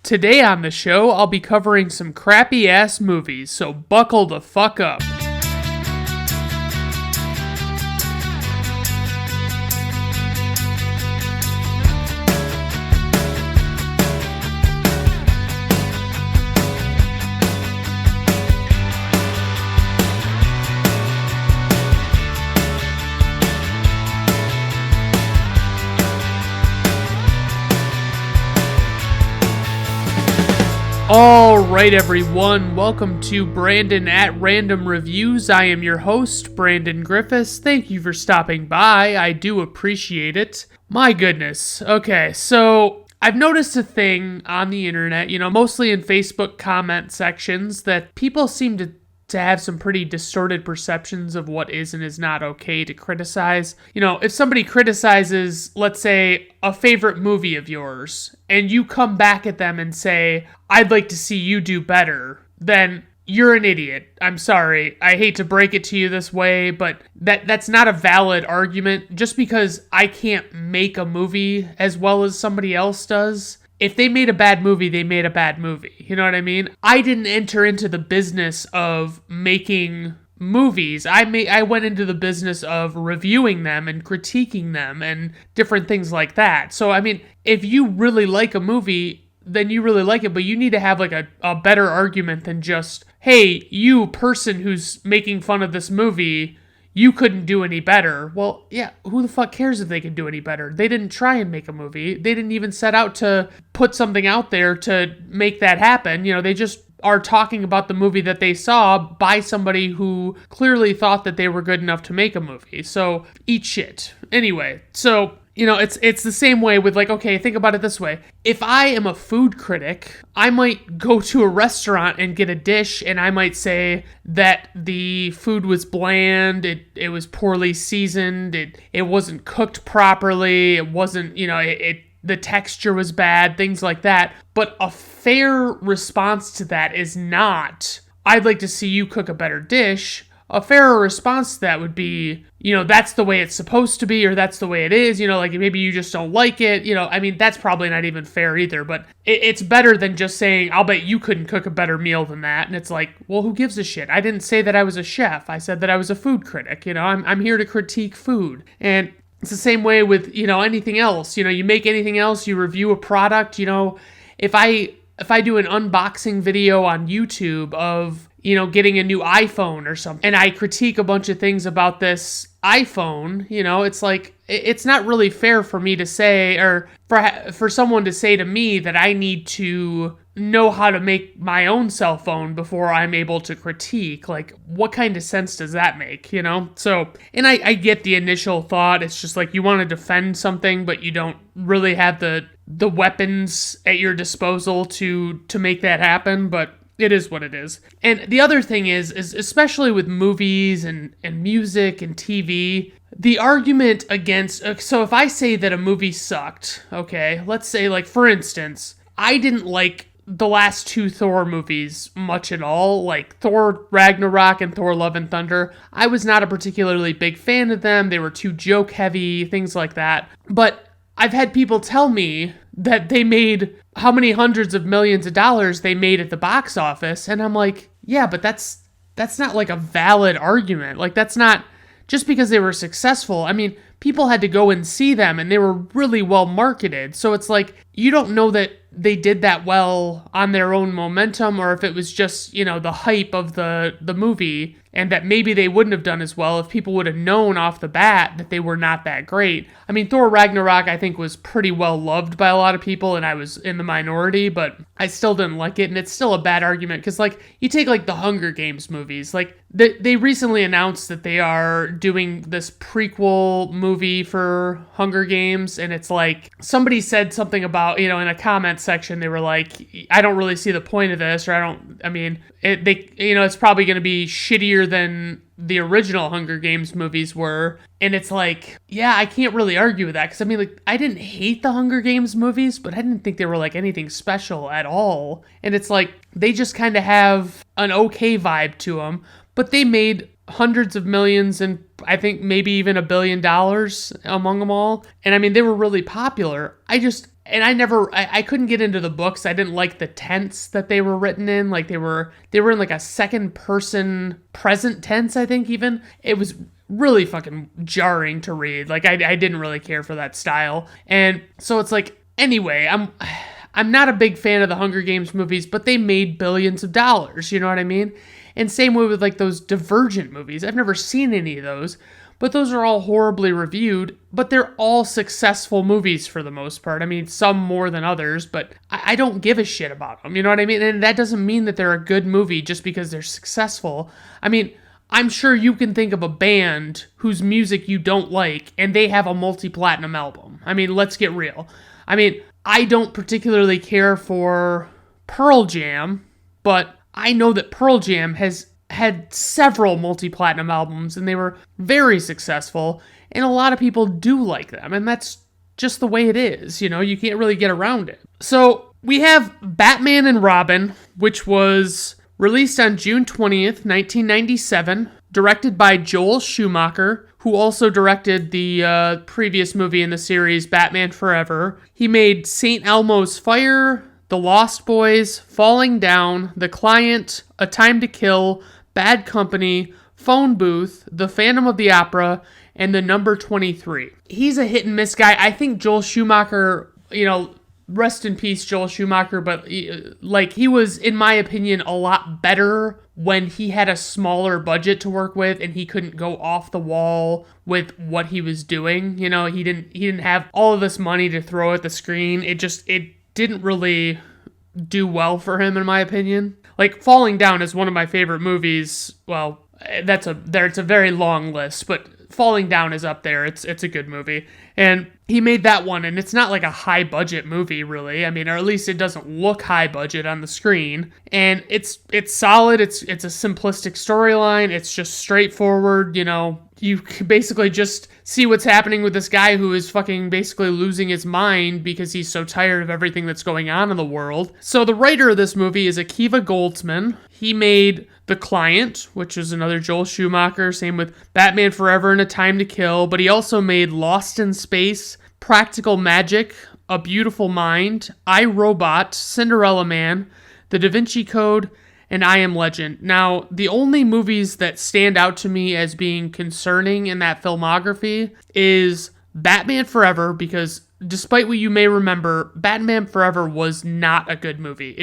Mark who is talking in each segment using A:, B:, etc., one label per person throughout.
A: Today on the show, I'll be covering some crappy-ass movies, so buckle the fuck up. Alright everyone, welcome to Brandon at Random Reviews. I am your host, Brandon Griffiths. Thank you for stopping by, I do appreciate it. My goodness, okay, so I've noticed a thing on the internet, mostly in Facebook comment sections, that people seem to have some pretty distorted perceptions of what is and is not okay to criticize. If somebody criticizes, let's say, a favorite movie of yours, and you come back at them and say, I'd like to see you do better, then you're an idiot. I'm sorry. I hate to break it to you this way, but that's not a valid argument. Just because I can't make a movie as well as somebody else does, if they made a bad movie, they made a bad movie. You know what I mean? I didn't enter into the business of making movies. I went into the business of reviewing them and critiquing them and different things like that. So, if you really like a movie, then you really like it, but you need to have like a better argument than just, hey, you person who's making fun of this movie, you couldn't do any better. Well, yeah, who the fuck cares if they can do any better? They didn't try and make a movie. They didn't even set out to put something out there to make that happen. They just are talking about the movie that they saw by somebody who clearly thought that they were good enough to make a movie. So, eat shit. Anyway, so it's the same way with okay, think about it this way. If I am a food critic, I might go to a restaurant and get a dish and I might say that the food was bland, it was poorly seasoned, it wasn't cooked properly, it wasn't, the texture was bad, things like that. But a fair response to that is not, I'd like to see you cook a better dish. A fairer response to that would be, that's the way it's supposed to be, or that's the way it is, maybe you just don't like it, that's probably not even fair either, but it's better than just saying, I'll bet you couldn't cook a better meal than that, and it's like, well, who gives a shit? I didn't say that I was a chef, I said that I was a food critic, I'm here to critique food, and it's the same way with, anything else, you make anything else, you review a product, if I do an unboxing video on YouTube of, getting a new iPhone or something, and I critique a bunch of things about this iPhone, it's like, it's not really fair for me to say, or for someone to say to me that I need to know how to make my own cell phone before I'm able to critique. Like, what kind of sense does that make, So, and I get the initial thought, it's just like you want to defend something, but you don't really have the weapons at your disposal to make that happen, but it is what it is. And the other thing is especially with movies and music and TV, the argument against, so if I say that a movie sucked, okay, let's say, for instance, I didn't like the last two Thor movies much at all, like Thor Ragnarok and Thor Love and Thunder. I was not a particularly big fan of them. They were too joke heavy, things like that. But I've had people tell me that they made how many hundreds of millions of dollars they made at the box office. And I'm like, yeah, but that's not like a valid argument. Like, that's not just because they were successful. People had to go and see them and they were really well marketed. So it's like, you don't know that they did that well on their own momentum, or if it was just, the hype of the movie, and that maybe they wouldn't have done as well if people would have known off the bat that they were not that great. Thor Ragnarok, I think, was pretty well loved by a lot of people, and I was in the minority, but I still didn't like it, and it's still a bad argument, because, you take, the Hunger Games movies, they recently announced that they are doing this prequel movie for Hunger Games, and it's like, somebody said something about, in a comment section, they were like, I don't really see the point of this, or it's probably going to be shittier than the original Hunger Games movies were. And it's like, yeah, I can't really argue with that. Because, I didn't hate the Hunger Games movies, but I didn't think they were, anything special at all. And it's like, they just kind of have an okay vibe to them. But they made hundreds of millions and I think maybe even $1 billion among them all. And they were really popular. I couldn't get into the books. I didn't like the tense that they were written in. Like they were in like a second person present tense, I think even. It was really fucking jarring to read. Like I didn't really care for that style. And so it's like, anyway, I'm not a big fan of the Hunger Games movies, but they made billions of dollars, you know what I mean? And same way with like those Divergent movies. I've never seen any of those, but those are all horribly reviewed, but they're all successful movies for the most part. I mean, some more than others, but I don't give a shit about them, you know what I mean? And that doesn't mean that they're a good movie just because they're successful. I mean, I'm sure you can think of a band whose music you don't like, and they have a multi-platinum album. I mean, let's get real. I mean, I don't particularly care for Pearl Jam, but I know that Pearl Jam has had several multi-platinum albums, and they were very successful, and a lot of people do like them, and that's just the way it is, you know? You can't really get around it. So, we have Batman and Robin, which was released on June 20th, 1997, directed by Joel Schumacher, who also directed the previous movie in the series, Batman Forever. He made St. Elmo's Fire, The Lost Boys, Falling Down, The Client, A Time to Kill, Bad Company, Phone Booth, The Phantom of the Opera, and The Number 23. He's a hit and miss guy. I think Joel Schumacher, you know, rest in peace, Joel Schumacher, but like he was, in my opinion, a lot better when he had a smaller budget to work with and he couldn't go off the wall with what he was doing. You know, he didn't have all of this money to throw at the screen. It didn't really do well for him, in my opinion. Like, Falling Down is one of my favorite movies. Well, it's a very long list, but Falling Down is up there. It's a good movie. And he made that one, and it's not like a high budget movie, really. I mean, or at least it doesn't look high budget on the screen. And it's solid. It's a simplistic storyline. It's just straightforward, you know. You basically just see what's happening with this guy who is fucking basically losing his mind because he's so tired of everything that's going on in the world. So the writer of this movie is Akiva Goldsman. He made The Client, which is another Joel Schumacher, same with Batman Forever and A Time to Kill, but he also made Lost in Space, Practical Magic, A Beautiful Mind, I, Robot, Cinderella Man, The Da Vinci Code, and I Am Legend. Now, the only movies that stand out to me as being concerning in that filmography is Batman Forever, because despite what you may remember, Batman Forever was not a good movie.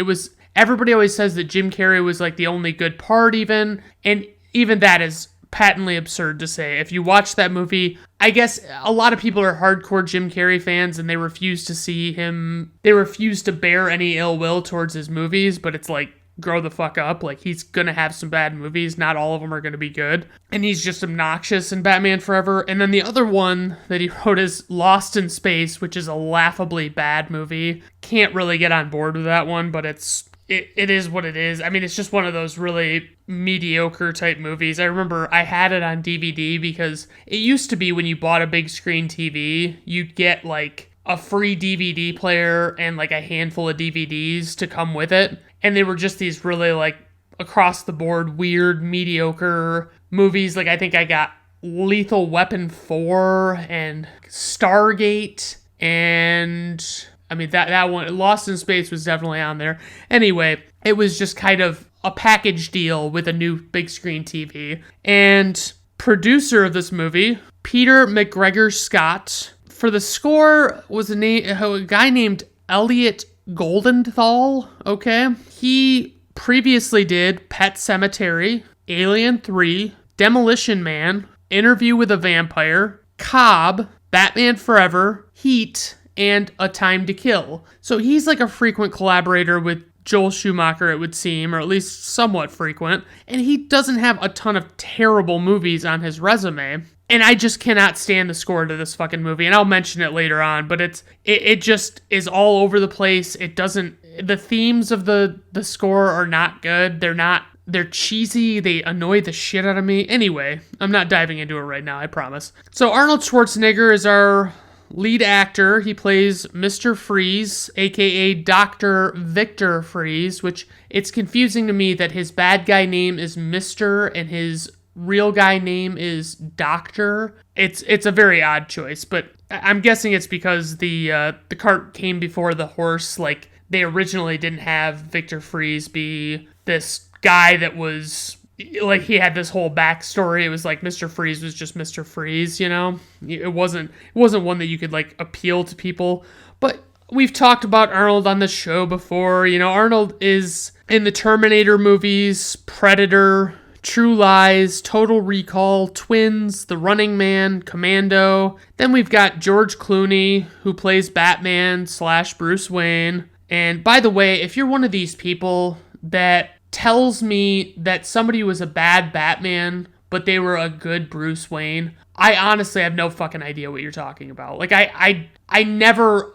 A: Everybody always says that Jim Carrey was like the only good part even, and even that is patently absurd to say. If you watch that movie, I guess a lot of people are hardcore Jim Carrey fans and they refuse to bear any ill will towards his movies, but it's like, grow the fuck up. Like, he's gonna have some bad movies. Not all of them are gonna be good. And he's just obnoxious in Batman Forever. And then the other one that he wrote is Lost in Space, which is a laughably bad movie. Can't really get on board with that one, but it is what it is. I mean, it's just one of those really mediocre type movies. I remember I had it on DVD because it used to be when you bought a big screen TV, you'd get like a free DVD player and like a handful of DVDs to come with it. And they were just these really like across the board weird, mediocre movies. Like I think I got Lethal Weapon 4 and Stargate, and I mean that one, Lost in Space, was definitely on there. Anyway, it was just kind of a package deal with a new big screen TV. And producer of this movie, Peter McGregor Scott. For the score was a guy named Elliot Goldenthal, okay? He previously did Pet Sematary, Alien 3, Demolition Man, Interview with a Vampire, Cobb, Batman Forever, Heat, and A Time to Kill. So he's like a frequent collaborator with Joel Schumacher, it would seem, or at least somewhat frequent, and he doesn't have a ton of terrible movies on his resume. And I just cannot stand the score to this fucking movie, and I'll mention it later on, but it just is all over the place. The themes of the score are not good. They're cheesy. They annoy the shit out of me. Anyway, I'm not diving into it right now, I promise. So Arnold Schwarzenegger is our lead actor. He plays Mr. Freeze, aka Dr. Victor Freeze, which it's confusing to me that his bad guy name is Mr. and his real guy name is Doctor. It's a very odd choice, but I'm guessing it's because the cart came before the horse. Like, they originally didn't have Victor Fries be this guy that was, like, he had this whole backstory. It was like Mr. Freeze was just Mr. Freeze, you know? It wasn't one that you could, like, appeal to people. But we've talked about Arnold on the show before. You know, Arnold is in the Terminator movies, Predator, True Lies, Total Recall, Twins, The Running Man, Commando. Then we've got George Clooney, who plays Batman / Bruce Wayne. And by the way, if you're one of these people that tells me that somebody was a bad Batman, but they were a good Bruce Wayne, I honestly have no fucking idea what you're talking about. Like, I've never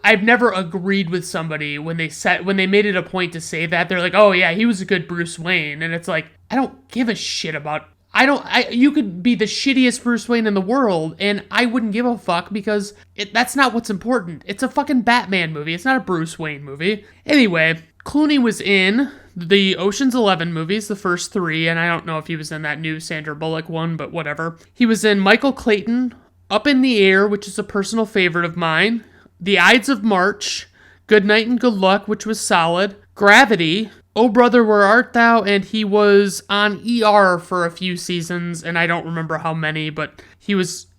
A: agreed with somebody when they made it a point to say that. They're like, oh yeah, he was a good Bruce Wayne. And it's like, I don't give a shit about, you could be the shittiest Bruce Wayne in the world, and I wouldn't give a fuck because that's not what's important. It's a fucking Batman movie. It's not a Bruce Wayne movie. Anyway, Clooney was in the Ocean's 11 movies, the first 3, and I don't know if he was in that new Sandra Bullock one, but whatever. He was in Michael Clayton, Up in the Air, which is a personal favorite of mine, The Ides of March, Good Night and Good Luck, which was solid, Gravity, Oh Brother, Where Art Thou, and he was on ER for a few seasons, and I don't remember how many, but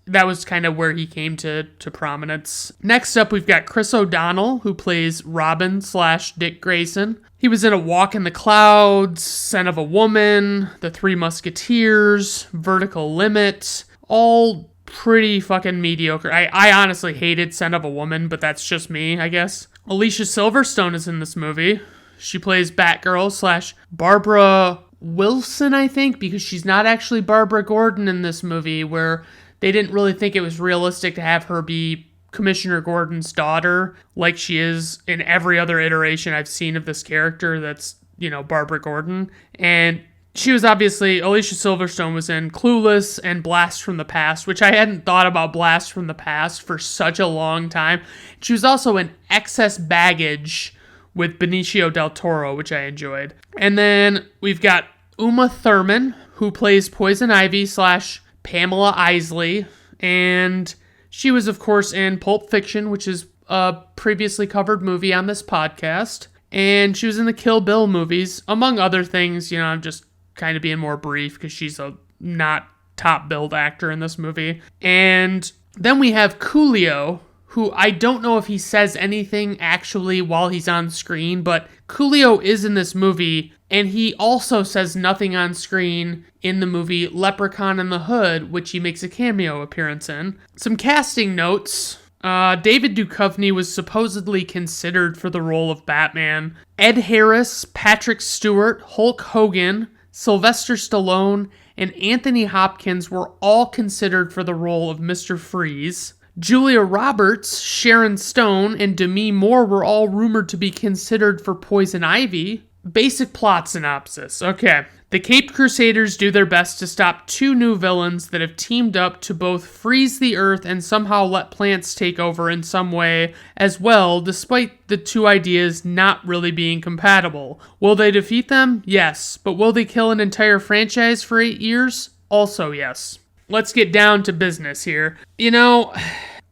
A: that was kind of where he came to prominence. Next up, we've got Chris O'Donnell, who plays Robin / Dick Grayson. He was in A Walk in the Clouds, Scent of a Woman, The Three Musketeers, Vertical Limit, all pretty fucking mediocre. I honestly hated Scent of a Woman, but that's just me, I guess. Alicia Silverstone is in this movie. She plays Batgirl / Barbara Wilson, I think, because she's not actually Barbara Gordon in this movie, where they didn't really think it was realistic to have her be Commissioner Gordon's daughter, like she is in every other iteration I've seen of this character that's, you know, Barbara Gordon. And she was obviously, Alicia Silverstone was in Clueless and Blast from the Past, which I hadn't thought about Blast from the Past for such a long time. She was also in Excess Baggage with Benicio del Toro, which I enjoyed. And then we've got Uma Thurman, who plays Poison Ivy / Pamela Isley, and she was, of course, in Pulp Fiction, which is a previously covered movie on this podcast, and she was in the Kill Bill movies, among other things. You know, I'm just kind of being more brief because she's a not top-billed actor in this movie. And then we have Coolio, who I don't know if he says anything actually while he's on screen, but Coolio is in this movie, and he also says nothing on screen in the movie Leprechaun in the Hood, which he makes a cameo appearance in. Some casting notes. David Duchovny was supposedly considered for the role of Batman. Ed Harris, Patrick Stewart, Hulk Hogan, Sylvester Stallone, and Anthony Hopkins were all considered for the role of Mr. Freeze. Julia Roberts, Sharon Stone, and Demi Moore were all rumored to be considered for Poison Ivy. Basic plot synopsis. Okay. The Caped Crusaders do their best to stop 2 new villains that have teamed up to both freeze the Earth and somehow let plants take over in some way as well, despite the 2 ideas not really being compatible. Will they defeat them? Yes. But will they kill an entire franchise for 8 years? Also yes. Let's get down to business here. You know,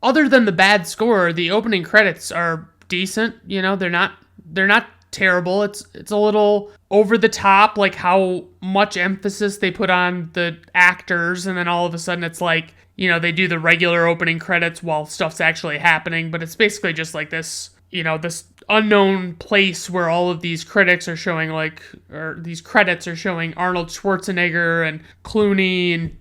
A: other than the bad score, the opening credits are decent. You know, they're not terrible. It's a little over the top, like how much emphasis they put on the actors, and then all of a sudden it's like, you know, they do the regular opening credits while stuff's actually happening, but it's basically just like this, you know, this unknown place where all of these critics are showing these credits are showing Arnold Schwarzenegger and Clooney and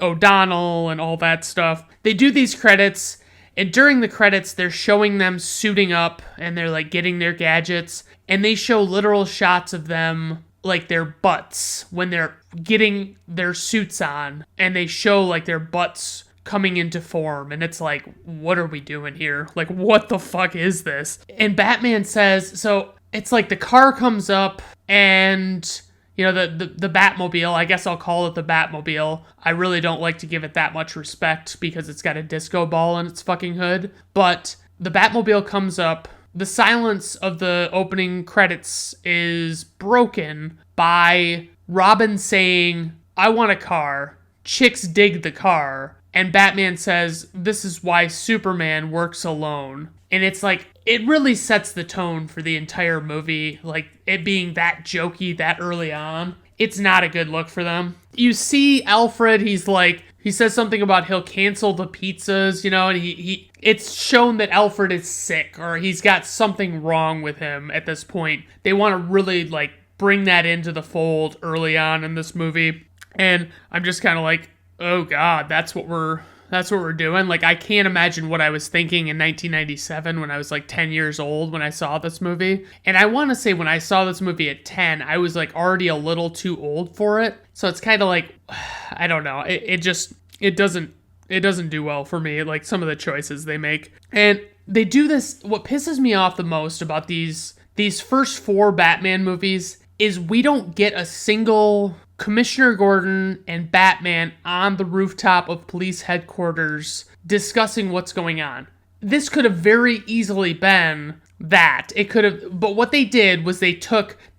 A: O'Donnell and all that stuff. They do these credits, and during the credits, they're showing them suiting up, and they're, like, getting their gadgets, and they show literal shots of them, like, their butts, when they're getting their suits on, and they show, like, their butts coming into form, and it's like, what are we doing here? Like, what the fuck is this? And Batman says, so, it's like the car comes up, and you know, the Batmobile, I guess I'll call it the Batmobile. I really don't like to give it that much respect because it's got a disco ball in its fucking hood. But the Batmobile comes up. The silence of the opening credits is broken by Robin saying, I want a car. Chicks dig the car. And Batman says, "This is why Superman works alone." And it's like, it really sets the tone for the entire movie. Like, it being that jokey that early on. It's not a good look for them. You see Alfred, he says something about he'll cancel the pizzas, and it's shown that Alfred is sick, or he's got something wrong with him at this point. They want to really, bring that into the fold early on in this movie. And I'm just kind of like, oh God, that's what we're doing. Like, I can't imagine what I was thinking in 1997 when I was 10 years old when I saw this movie. And I want to say when I saw this movie at 10, I was already a little too old for it. So it's kind of I don't know. It doesn't do well for me, some of the choices they make. And they do this, what pisses me off the most about these first 4 Batman movies is we don't get a single Commissioner Gordon and Batman on the rooftop of police headquarters discussing what's going on. This could have very easily been that. It could have, but what they did was they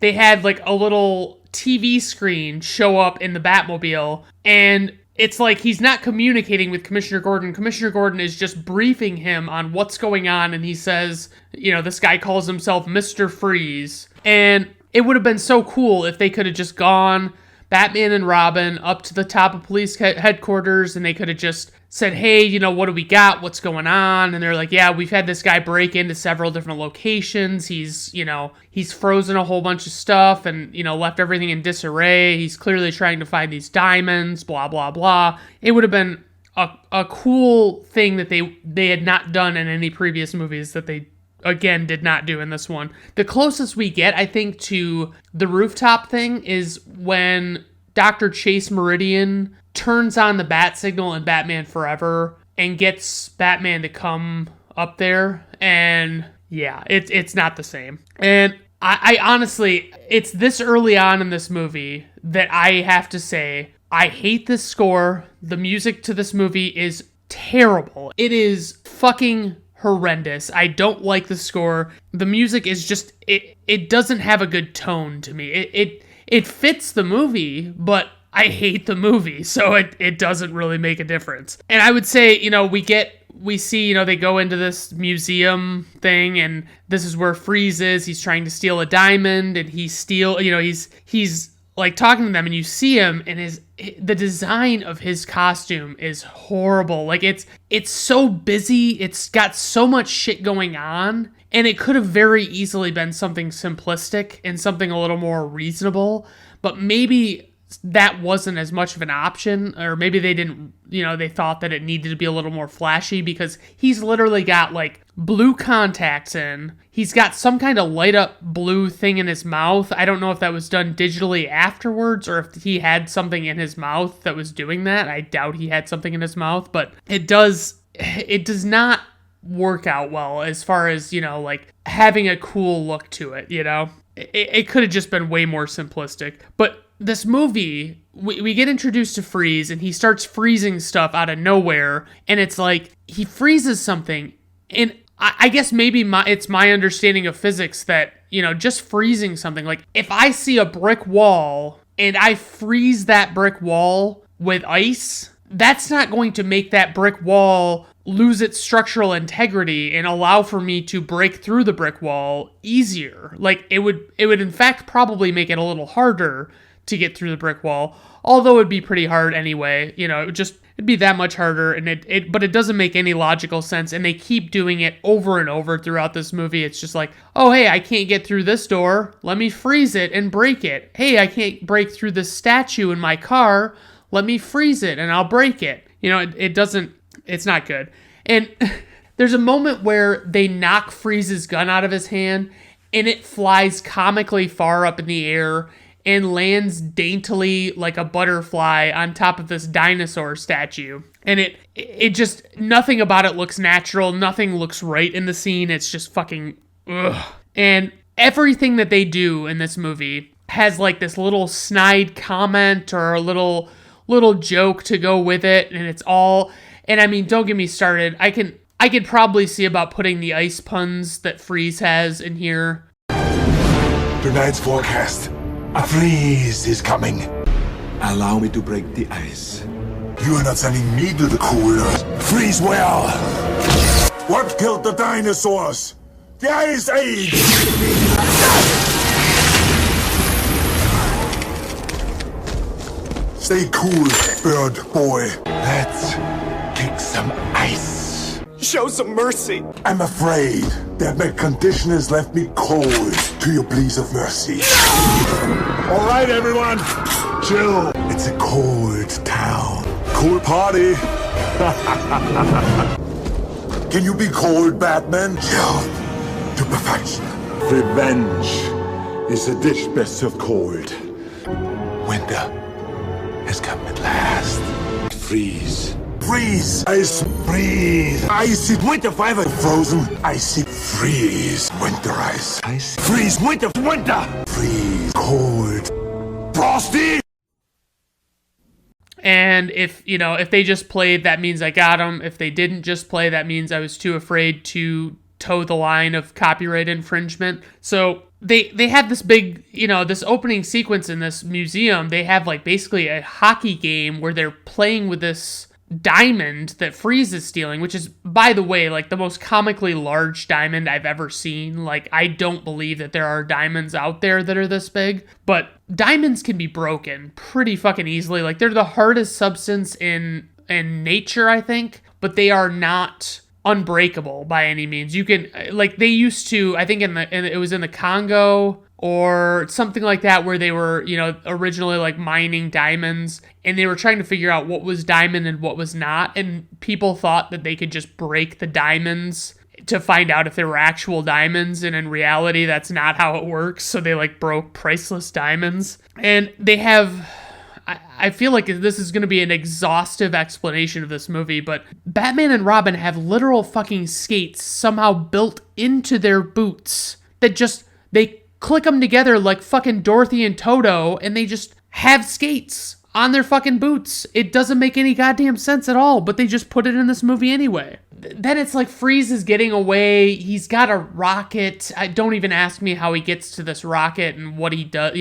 A: had a little TV screen show up in the Batmobile, and it's he's not communicating with Commissioner Gordon. Commissioner Gordon is just briefing him on what's going on, and he says, this guy calls himself Mr. Freeze. And it would have been so cool if they could have just gone, Batman and Robin, up to the top of police headquarters, and they could have just said, hey, what do we got? What's going on? And they're like, yeah, we've had this guy break into several different locations. He's frozen a whole bunch of stuff and, left everything in disarray. He's clearly trying to find these diamonds, blah, blah, blah. It would have been a cool thing that they had not done in any previous movies that they, again, did not do in this one. The closest we get, I think, to the rooftop thing is when Dr. Chase Meridian turns on the bat signal in Batman Forever and gets Batman to come up there. And yeah, it's not the same. And I honestly, it's this early on in this movie that I have to say, I hate this score. The music to this movie is terrible. It is fucking horrendous. I don't like the score. The music is just, it doesn't have a good tone to me. It fits the movie, but I hate the movie, so it doesn't really make a difference. And I would say, we see, they go into this museum thing, and this is where Freeze is. He's trying to steal a diamond, and he's talking to them, and you see him, and the design of his costume is horrible. It's so busy. It's got so much shit going on, and it could have very easily been something simplistic and something a little more reasonable, but maybe that wasn't as much of an option, or maybe they didn't, they thought that it needed to be a little more flashy, because he's literally got blue contacts in. He's got some kind of light up blue thing in his mouth. I don't know if that was done digitally afterwards or if he had something in his mouth that was doing that. I doubt he had something in his mouth, but it does not work out well as far as, having a cool look to it, It could have just been way more simplistic. But this movie, we get introduced to Freeze, and he starts freezing stuff out of nowhere, and it's he freezes something, and I guess maybe it's my understanding of physics that, just freezing something, if I see a brick wall, and I freeze that brick wall with ice, that's not going to make that brick wall lose its structural integrity and allow for me to break through the brick wall easier. It would in fact probably make it a little harder to get through the brick wall, although it'd be pretty hard anyway. It'd be that much harder, and but it doesn't make any logical sense, and they keep doing it over and over throughout this movie. It's just oh, hey, I can't get through this door. Let me freeze it and break it. Hey, I can't break through this statue in my car. Let me freeze it and I'll break it. It's not good. And there's a moment where they knock Freeze's gun out of his hand, and it flies comically far up in the air and lands daintily like a butterfly on top of this dinosaur statue. And it just, nothing about it looks natural. Nothing looks right in the scene. It's just fucking, ugh. And everything that they do in this movie has this little snide comment or a little joke to go with it. And it's all, and I mean, don't get me started. I could probably see about putting the ice puns that Freeze has in here.
B: Tonight's forecast. A freeze is coming. Allow me to break the ice. You are not sending me to the coolers. Freeze well. What killed the dinosaurs? The Ice Age! Stay cool, bird boy. Let's kick some ice.
C: Show some mercy.
B: I'm afraid that my condition has left me cold to your pleas of mercy. All right, everyone. Chill. It's a cold town. Cool party. Can you be cold, Batman? Chilled to perfection. Revenge is a dish best served cold. Winter has come at last. Freeze. Freeze. Ice. Freeze. Icy. Winter forever. Frozen. Icy. Freeze. Winter ice. Ice. Freeze. Winter. Winter. Freeze. Cold. Frosty.
A: And if they just played, that means I got them. If they didn't just play, that means I was too afraid to toe the line of copyright infringement. So they have this big, this opening sequence in this museum. They have like basically a hockey game where they're playing with this diamond that Freeze is stealing, which is, by the way, like the most comically large diamond I've ever seen. Like, I don't believe that there are diamonds out there that are this big, but diamonds can be broken pretty fucking easily. Like, they're the hardest substance in nature, I think, but they are not unbreakable by any means. You can, like, they used to, I think it was in the Congo or something like that, where they were, originally like mining diamonds, and they were trying to figure out what was diamond and what was not, and people thought that they could just break the diamonds to find out if they were actual diamonds, and in reality, that's not how it works, so they like broke priceless diamonds. And they have, I feel like this is going to be an exhaustive explanation of this movie, but Batman and Robin have literal fucking skates somehow built into their boots that just, they click them together like fucking Dorothy and Toto, and they just have skates on their fucking boots. It doesn't make any goddamn sense at all, but they just put it in this movie anyway. Then it's like Freeze is getting away. He's got a rocket. Don't even ask me how he gets to this rocket and what he does.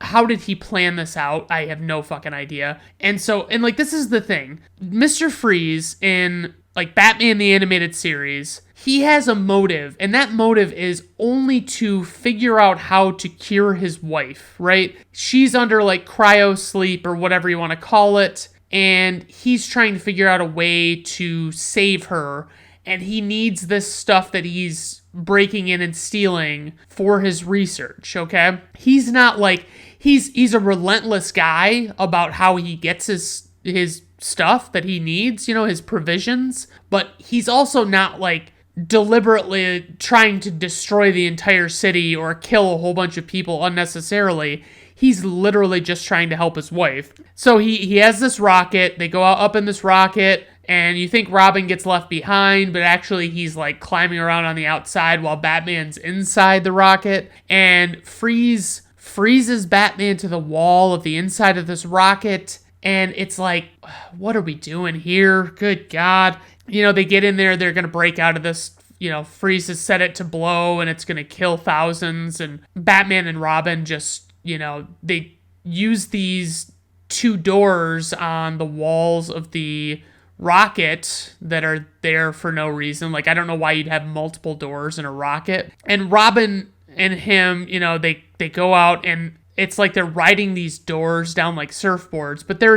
A: How did he plan this out? I have no fucking idea. And this is the thing. Mr. Freeze in like Batman the Animated Series, he has a motive, and that motive is only to figure out how to cure his wife, right? She's under like cryo sleep or whatever you want to call it, and he's trying to figure out a way to save her, and he needs this stuff that he's breaking in and stealing for his research, okay? He's not like, he's a relentless guy about how he gets his stuff that he needs, his provisions, but he's also not like deliberately trying to destroy the entire city or kill a whole bunch of people unnecessarily. He's literally just trying to help his wife. So he has this rocket. They go up in this rocket, and you think Robin gets left behind, but actually he's like climbing around on the outside while Batman's inside the rocket. And freezes Batman to the wall of the inside of this rocket. And it's like, what are we doing here? Good God. They get in there, they're going to break out of this, Freeze has set it to blow, and it's going to kill thousands. And Batman and Robin just, they use these two doors on the walls of the rocket that are there for no reason. Like, I don't know why you'd have multiple doors in a rocket. And Robin and him, they go out, and it's like they're riding these doors down like surfboards, but there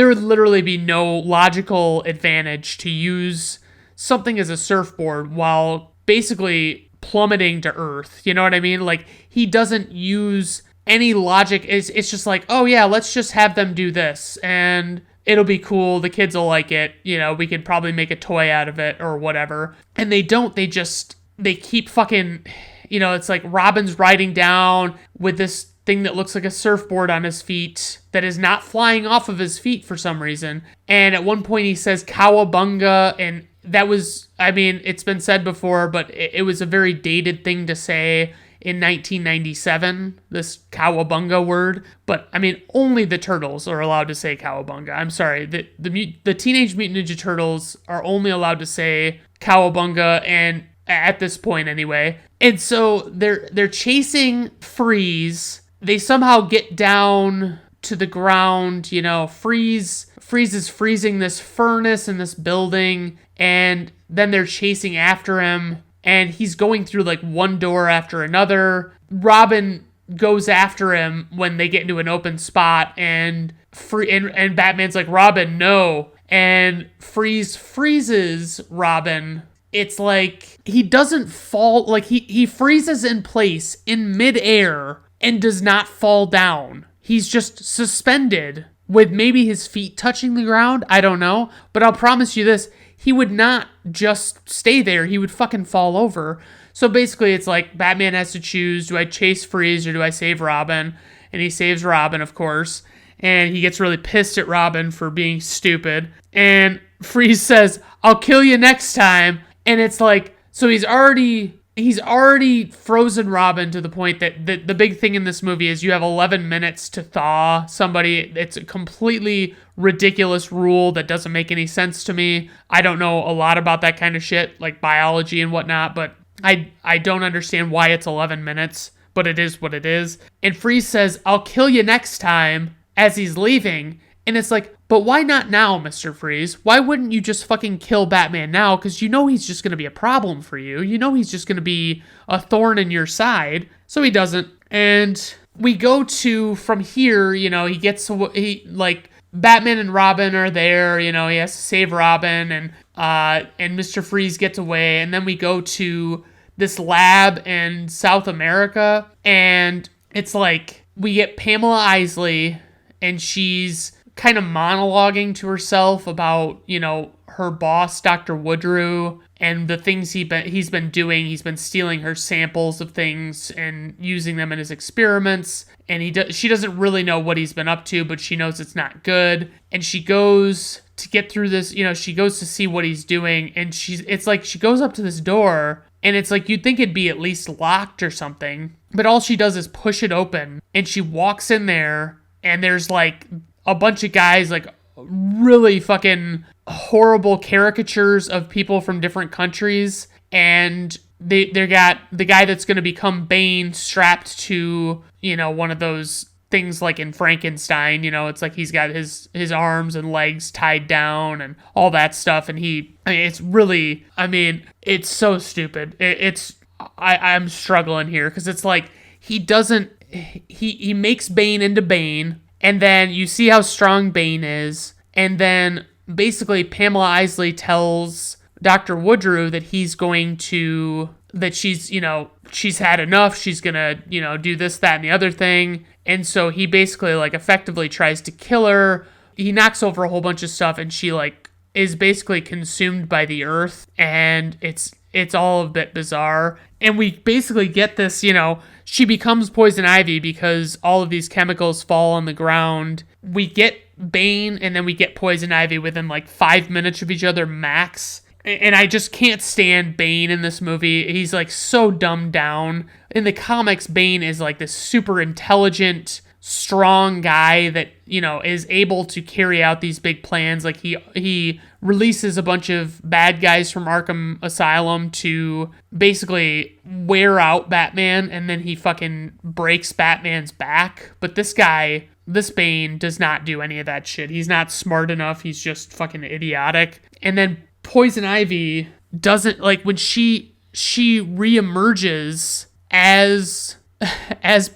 A: would literally be no logical advantage to use something as a surfboard while basically plummeting to Earth. You know what I mean? Like, he doesn't use any logic. It's just like, oh yeah, let's just have them do this and it'll be cool. The kids will like it. We could probably make a toy out of it or whatever. And they don't. They keep fucking, it's like Robin's riding down with this thing that looks like a surfboard on his feet that is not flying off of his feet for some reason. And at one point he says cowabunga, and that was, it's been said before, but it was a very dated thing to say in 1997, this cowabunga word. But only the Turtles are allowed to say cowabunga. I'm sorry, the Teenage Mutant Ninja Turtles are only allowed to say cowabunga, and at this point anyway. And so they're chasing Freeze. They somehow get down to the ground. Freeze is freezing this furnace in this building, and then they're chasing after him, and he's going through like one door after another. Robin goes after him when they get into an open spot, and Batman's like, Robin, no. And freezes Robin. It's like he doesn't fall, like he freezes in place in midair and does not fall down. He's just suspended with maybe his feet touching the ground. I don't know. But I'll promise you this, he would not just stay there. He would fucking fall over. So basically it's like Batman has to choose, do I chase Freeze or do I save Robin? And he saves Robin, of course. And he gets really pissed at Robin for being stupid. And Freeze says, I'll kill you next time. And it's like, so he's already frozen Robin to the point that the big thing in this movie is you have 11 minutes to thaw somebody. It's a completely ridiculous rule that doesn't make any sense to me. I don't know a lot about that kind of shit, like biology and whatnot, but I don't understand why it's 11 minutes, but it is what it is. And Freeze says, I'll kill you next time, as he's leaving. And it's like, but why not now, Mr. Freeze? Why wouldn't you just fucking kill Batman now? Because he's just going to be a problem for you. He's just going to be a thorn in your side. So he doesn't. And we go to, from here, Batman and Robin are there. He has to save Robin, and Mr. Freeze gets away. And then we go to this lab in South America. And it's like, we get Pamela Isley, and she's kind of monologuing to herself about, her boss, Dr. Woodrue, and the things he's been doing. He's been stealing her samples of things and using them in his experiments. And she doesn't really know what he's been up to, but she knows it's not good. And she goes to get through this, she goes to see what he's doing. And it's like she goes up to this door, and it's like you'd think it'd be at least locked or something. But all she does is push it open, and she walks in there, and there's like a bunch of guys, like really fucking horrible caricatures of people from different countries. And they got the guy that's going to become Bane strapped to, one of those things like in Frankenstein, it's like he's got his arms and legs tied down and all that stuff. And it's so stupid. I'm struggling here because it's like he makes Bane into Bane. And then you see how strong Bane is. And then basically Pamela Isley tells Dr. Woodrue that she's had enough. She's going to, do this, that, and the other thing. And so he basically effectively tries to kill her. He knocks over a whole bunch of stuff, and she is basically consumed by the earth. And it's all a bit bizarre. And we basically get this, she becomes Poison Ivy because all of these chemicals fall on the ground. We get Bane, and then we get Poison Ivy within 5 minutes of each other max. And I just can't stand Bane in this movie. He's so dumbed down. In the comics, Bane is this super intelligent, strong guy that, is able to carry out these big plans. He releases a bunch of bad guys from Arkham Asylum to basically wear out Batman, and then he fucking breaks Batman's back. But this Bane does not do any of that shit. He's not smart enough. He's just fucking idiotic. And then Poison Ivy doesn't, when she reemerges as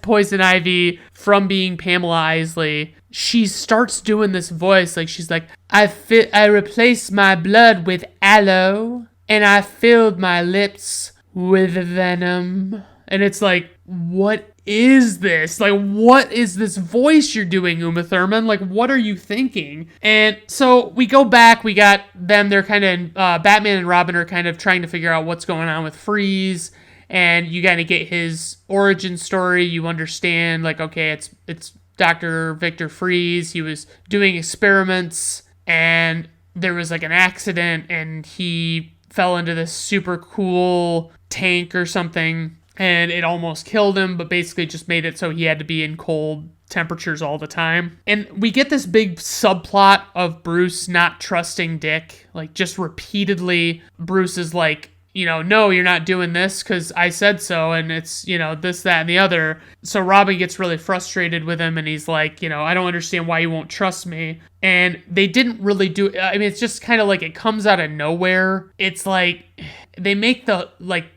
A: Poison Ivy from being Pamela Isley, she starts doing this voice. She's like, I replaced my blood with aloe, and I filled my lips with venom. And it's like, what is this? What is this voice you're doing, Uma Thurman? What are you thinking? And so we go back, we got them, they're kind of, Batman and Robin are kind of trying to figure out what's going on with Freeze, and you kind of get his origin story. You understand, okay, it's Dr. Victor Freeze. He was doing experiments, and there was an accident, and he fell into this super cool tank or something, and it almost killed him, but basically just made it so he had to be in cold temperatures all the time. And we get this big subplot of Bruce not trusting Dick. Just repeatedly, Bruce is no, you're not doing this because I said so, and it's, this, that, and the other. So Robin gets really frustrated with him, and he's like, I don't understand why you won't trust me. And they didn't really do, it's just kind of like it comes out of nowhere. It's like, they make the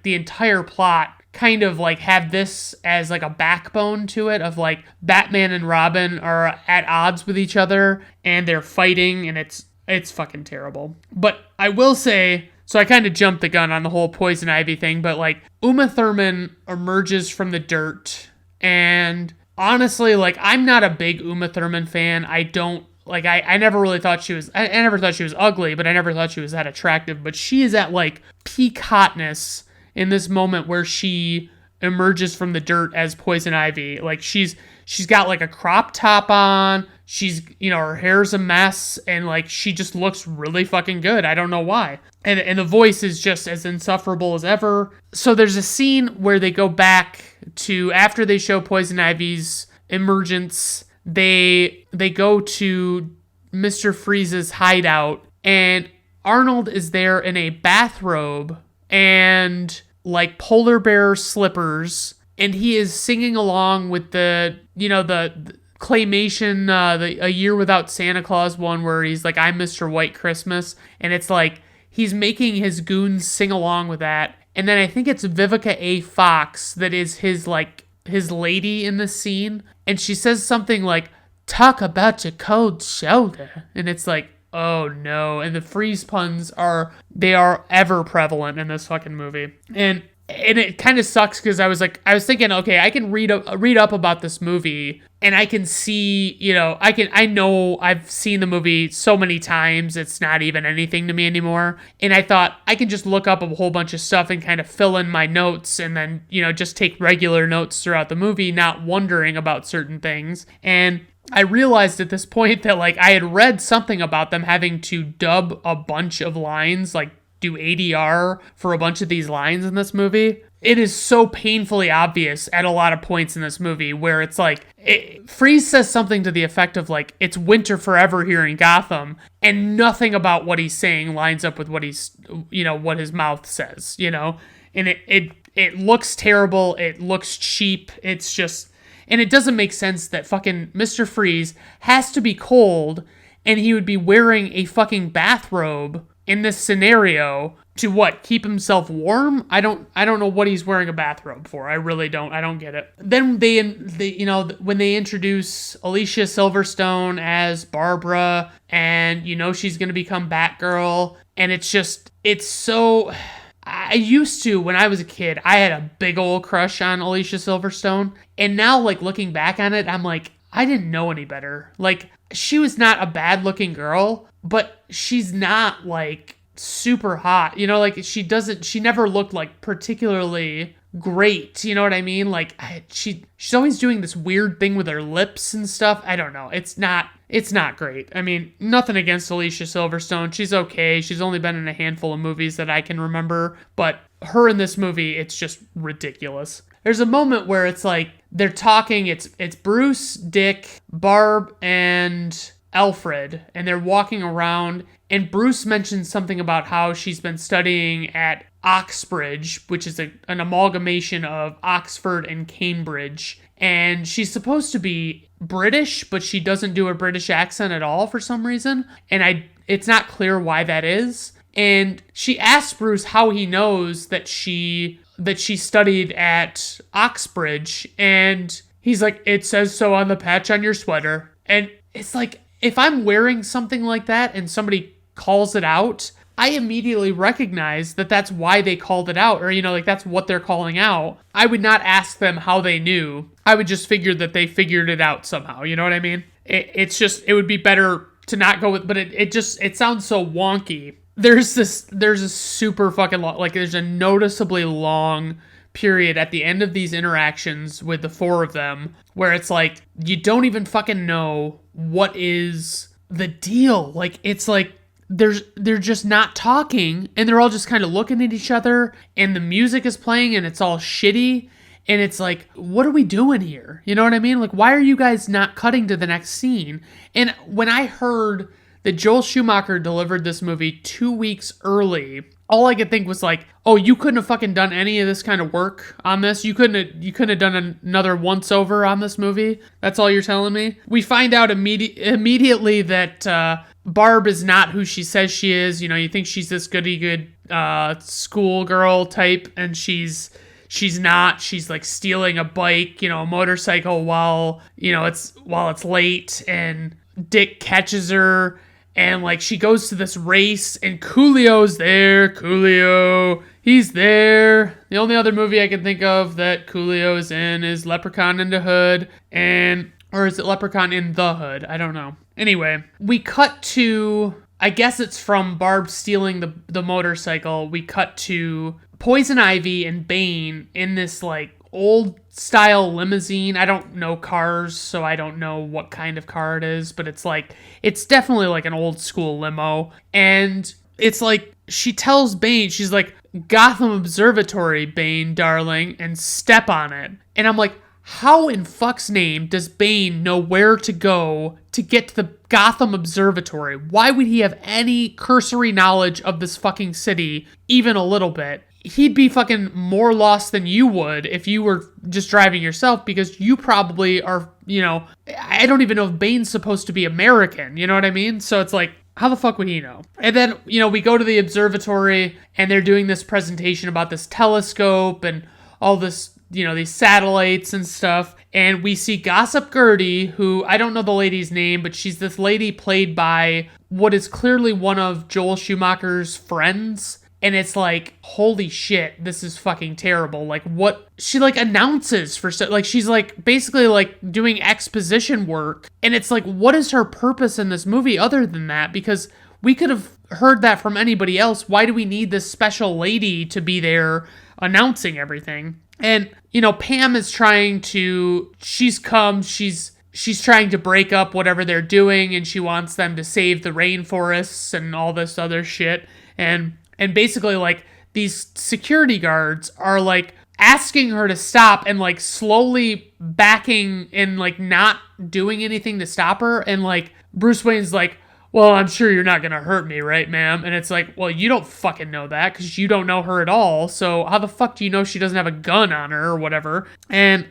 A: entire plot kind of like have this as like a backbone to it, of like Batman and Robin are at odds with each other, and they're fighting, and it's fucking terrible. But I will say, so I kind of jumped the gun on the whole Poison Ivy thing, but like Uma Thurman emerges from the dirt, and honestly, like, I'm not a big Uma Thurman fan. I don't, like, I never really thought she was, I never thought she was ugly, but I never thought she was that attractive. But she is at like peak hotness in this moment where she emerges from the dirt as Poison Ivy. Like, she's got like a crop top on. She's, her hair's a mess, and like she just looks really fucking good. I don't know why. And the voice is just as insufferable as ever. So there's a scene where they go back to, after they show Poison Ivy's emergence, they go to Mr. Freeze's hideout, and Arnold is there in a bathrobe and like polar bear slippers, and he is singing along with the claymation, the A Year Without Santa Claus one, where he's like, I'm Mr. White Christmas, and it's like he's making his goons sing along with that. And then I think it's Vivica A. Fox that is his lady in the scene, and she says something like, talk about your cold shoulder, and it's like, oh no. And the Freeze puns are ever prevalent in this fucking movie. And it kind of sucks because I was thinking, okay, I can read up about this movie, and I can see, I know I've seen the movie so many times, it's not even anything to me anymore. And I thought I can just look up a whole bunch of stuff and kind of fill in my notes, and then, just take regular notes throughout the movie, not wondering about certain things. And I realized at this point that like I had read something about them having to dub a bunch of lines, like do ADR for a bunch of these lines in this movie. It is so painfully obvious at a lot of points in this movie where it's like, Freeze says something to the effect of like, it's winter forever here in Gotham, and nothing about what he's saying lines up with what he's, what his mouth says, and it looks terrible. It looks cheap. It's just, and it doesn't make sense that fucking Mr. Freeze has to be cold, and he would be wearing a fucking bathrobe in this scenario to what? Keep himself warm? I don't know what he's wearing a bathrobe for. I really don't. I don't get it. Then they when they introduce Alicia Silverstone as Barbara, and she's going to become Batgirl, and it's so, I used to, when I was a kid, I had a big old crush on Alicia Silverstone, and now like looking back on it, I'm like, I didn't know any better. Like, she was not a bad looking girl, but she's not like super hot, like she never looked like particularly great, you know what I mean? Like, she's always doing this weird thing with her lips and stuff. I don't know. It's not great. I mean, nothing against Alicia Silverstone. She's okay. She's only been in a handful of movies that I can remember, but her in this movie, it's just ridiculous. There's a moment where it's like they're talking, it's Bruce, Dick, Barb, and Alfred, and they're walking around, and Bruce mentions something about how she's been studying at Oxbridge, which is an amalgamation of Oxford and Cambridge, and she's supposed to be British, but she doesn't do a British accent at all for some reason, and it's not clear why that is. And she asks Bruce how he knows that she studied at Oxbridge, and he's like, it says so on the patch on your sweater. And it's like, if I'm wearing something like that and somebody calls it out, I immediately recognize that that's why they called it out, or, like that's what they're calling out. I would not ask them how they knew. I would just figure that they figured it out somehow. You know what I mean? It would be better to not go with, but it sounds so wonky. There's a super fucking long, like there's a noticeably long period at the end of these interactions with the four of them where it's like, you don't even fucking know what is the deal. Like, it's like, they're just not talking, and they're all just kind of looking at each other, and the music is playing, and it's all shitty, and it's like, what are we doing here? You know what I mean? Like, why are you guys not cutting to the next scene? And when I heard that Joel Schumacher delivered this movie 2 weeks early. All I could think was like, oh, you couldn't have fucking done any of this kind of work on this. You couldn't have done another once over on this movie. That's all you're telling me. We find out immediately that Barb is not who she says she is. You know, you think she's this goody good schoolgirl type, and she's not. She's like stealing a bike, you know, a motorcycle while it's late, and Dick catches her. And, like, she goes to this race, and Coolio's there. Coolio, he's there. The only other movie I can think of that Coolio is in is Leprechaun in the Hood. Or is it Leprechaun in the Hood? I don't know. Anyway, we cut to, I guess it's from Barb stealing the motorcycle. We cut to Poison Ivy and Bane in this, like, old-style limousine. I don't know cars, so I don't know what kind of car it is, but it's definitely like an old-school limo. And it's like, she tells Bane, she's like, Gotham Observatory, Bane, darling, and step on it. And I'm like, how in fuck's name does Bane know where to go to get to the Gotham Observatory? Why would he have any cursory knowledge of this fucking city, even a little bit? He'd be fucking more lost than you would if you were just driving yourself, because you probably are, you know, I don't even know if Bane's supposed to be American, you know what I mean? So it's like, how the fuck would he know? And then, you know, we go to the observatory, and they're doing this presentation about this telescope and all this, you know, these satellites and stuff. And we see Gossip Gertie, who, I don't know the lady's name, but she's this lady played by what is clearly one of Joel Schumacher's friends. And it's like, holy shit, this is fucking terrible. Like, what? She, like, announces for, like, she's, like, basically, like, doing exposition work. And it's like, what is her purpose in this movie other than that? Because we could have heard that from anybody else. Why do we need this special lady to be there announcing everything? And, you know, Pam is trying to, she's trying to break up whatever they're doing, and she wants them to save the rainforests and all this other shit. And basically, like, these security guards are, like, asking her to stop and, like, slowly backing and, like, not doing anything to stop her. And, like, Bruce Wayne's like, well, I'm sure you're not gonna hurt me, right, ma'am? And it's like, well, you don't fucking know that because you don't know her at all. So how the fuck do you know she doesn't have a gun on her or whatever? And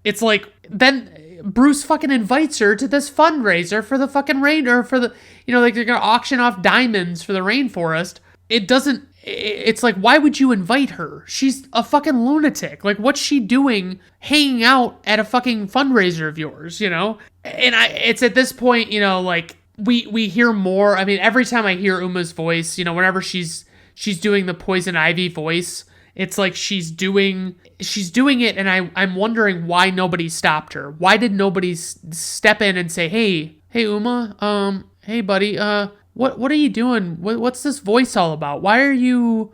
A: it's like, then Bruce fucking invites her to this fundraiser for the fucking rain, or for the, you know, like, they're gonna auction off diamonds for the rainforest. It's like, why would you invite her? She's a fucking lunatic. Like, what's she doing hanging out at a fucking fundraiser of yours, you know? And it's at this point, you know, like, we hear more. I mean, every time I hear Uma's voice, you know, whenever she's doing the Poison Ivy voice, it's like she's doing it, and I'm wondering why nobody stopped her. Why did nobody step in and say, hey Uma, hey buddy, What are you doing? What's this voice all about? Why are you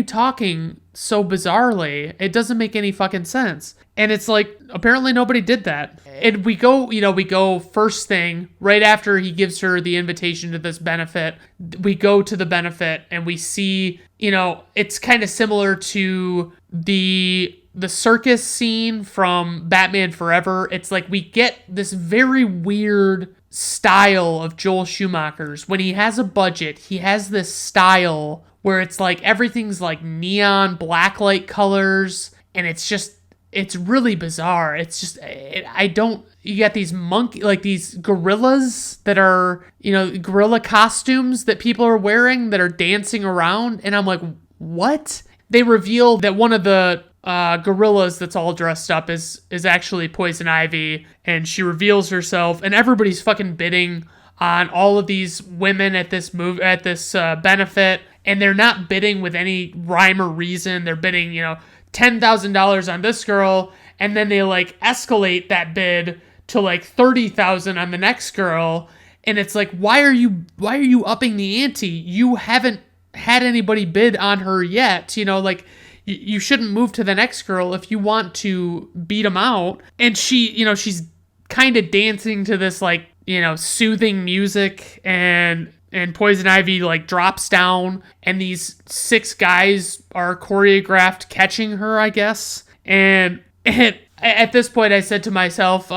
A: talking so bizarrely? It doesn't make any fucking sense. And it's like, apparently nobody did that. And we go first thing, right after he gives her the invitation to this benefit, we go to the benefit and we see, you know, it's kind of similar to the circus scene from Batman Forever. It's like we get this very weird style of Joel Schumacher's. When he has a budget, he has this style where it's like everything's like neon blacklight colors, and it's really bizarre. It's just, you got these these gorillas that are, you know, gorilla costumes that people are wearing that are dancing around, and I'm like, what? They reveal that one of the gorillas that's all dressed up is actually Poison Ivy, and she reveals herself, and everybody's fucking bidding on all of these women at this benefit, and they're not bidding with any rhyme or reason. They're bidding, you know, $10,000 on this girl, and then they like escalate that bid to like $30,000 on the next girl, and it's like, why are you upping the ante? You haven't had anybody bid on her yet, you know, like, you shouldn't move to the next girl if you want to beat them out. And she, you know, she's kind of dancing to this, like, you know, soothing music, and Poison Ivy, like, drops down, and these 6 guys are choreographed catching her, I guess. And at this point, I said to myself,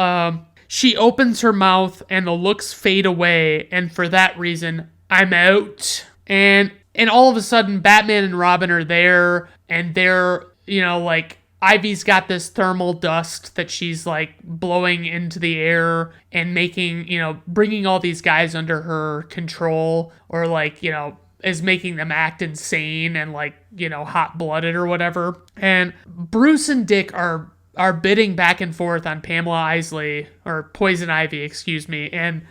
A: she opens her mouth and the looks fade away, and for that reason, I'm out. And all of a sudden, Batman and Robin are there, and they're, like, Ivy's got this thermal dust that she's, like, blowing into the air and making, bringing all these guys under her control, or, like, is making them act insane and, like, hot-blooded or whatever. And Bruce and Dick are bidding back and forth on Pamela Isley, or Poison Ivy, excuse me, and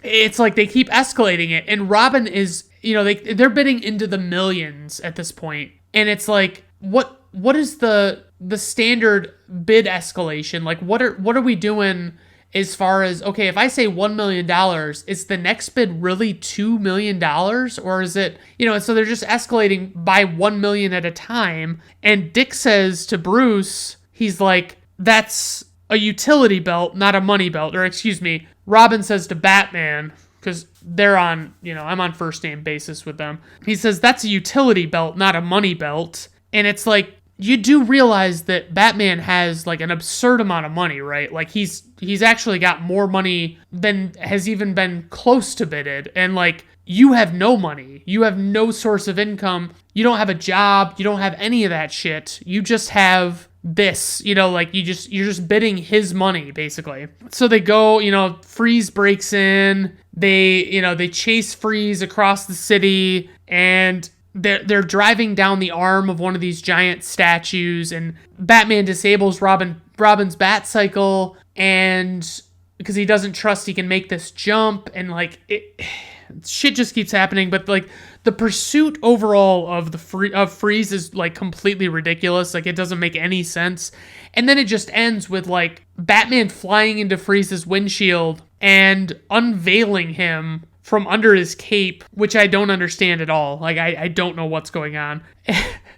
A: it's like they keep escalating it, and Robin is, they're bidding into the millions at this point, and it's like, what is the standard bid escalation? Like, what are we doing as far as, okay, if I say $1 million, is the next bid really $2 million? Or is it, so they're just escalating by 1 million at a time. And Dick says to Bruce, he's like, that's a utility belt, not a money belt. Or excuse me, Robin says to Batman, because they're on, I'm on first name basis with them. He says, that's a utility belt, not a money belt. And it's like, you do realize that Batman has, like, an absurd amount of money, right? Like, he's actually got more money than has even been close to bidded. And, like, you have no money. You have no source of income. You don't have a job. You don't have any of that shit. You just have this, like, you're just bidding his money, basically. So they go, Freeze breaks in. They chase Freeze across the city, and they're driving down the arm of one of these giant statues, and Batman disables Robin's bat cycle, and because he doesn't trust he can make this jump, and, like, shit just keeps happening. But, like, the pursuit overall of Freeze is, like, completely ridiculous. Like, it doesn't make any sense. And then it just ends with, like, Batman flying into Freeze's windshield and unveiling him from under his cape, which I don't understand at all. Like, I don't know what's going on.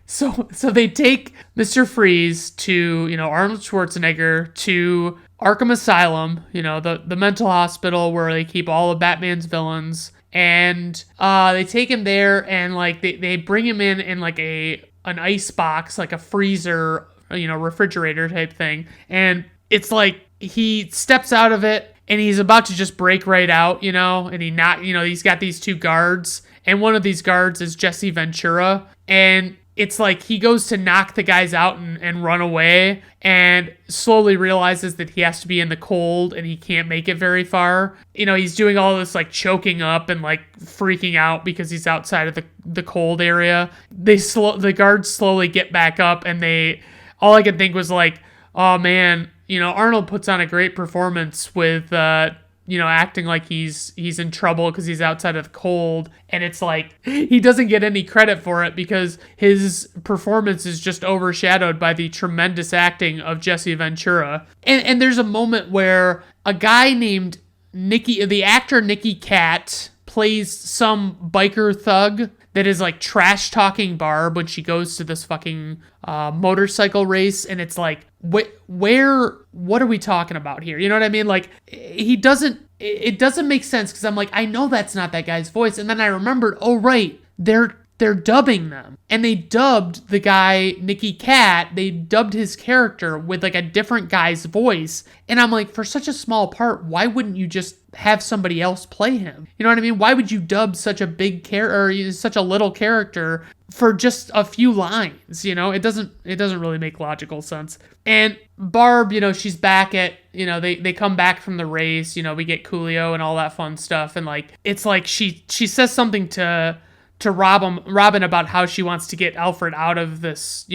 A: So they take Mr. Freeze to, Arnold Schwarzenegger, to Arkham Asylum, the mental hospital where they keep all of Batman's villains. And they take him there, and, like, they bring him in like an ice box, like a freezer, refrigerator type thing. And it's like he steps out of it, and he's about to just break right out, and he's got these two guards, and one of these guards is Jesse Ventura, and it's like he goes to knock the guys out and run away, and slowly realizes that he has to be in the cold, and he can't make it very far. He's doing all this, like, choking up and, like, freaking out because he's outside of the cold area. The guards slowly get back up, and all I could think was, like, oh man, Arnold puts on a great performance with, acting like he's in trouble because he's outside of the cold. And it's like, he doesn't get any credit for it because his performance is just overshadowed by the tremendous acting of Jesse Ventura. And there's a moment where a guy named the actor Nicky Katt plays some biker thug that is, like, trash talking Barb when she goes to this fucking motorcycle race, and it's like, what are we talking about here? You know what I mean? Like, it doesn't make sense, because I'm like, I know that's not that guy's voice, and then I remembered, oh right, they're dubbing them, and they dubbed the guy Nicky Katt, they dubbed his character with, like, a different guy's voice, and I'm like, for such a small part, why wouldn't you just have somebody else play him? You know what I mean? Why would you dub such a big character, or such a little character for just a few lines? It doesn't really make logical sense. And Barb, you about at, they come back from the race, we get Coolio and all that fun stuff. And, like, it's like she says something to Robin about how she wants to get Alfred out of this,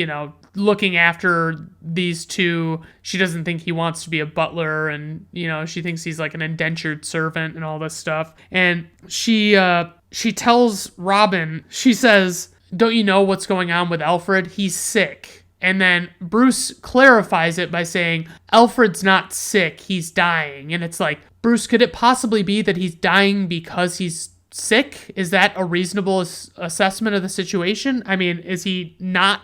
A: looking after these two. She doesn't think he wants to be a butler, and, she thinks he's like an indentured servant and all this stuff. And she tells Robin, she says, don't you know what's going on with Alfred? He's sick. And then Bruce clarifies it by saying, Alfred's not sick, he's dying. And it's like, Bruce, could it possibly be that he's dying because he's sick? Is that a reasonable assessment of the situation? I mean, is he not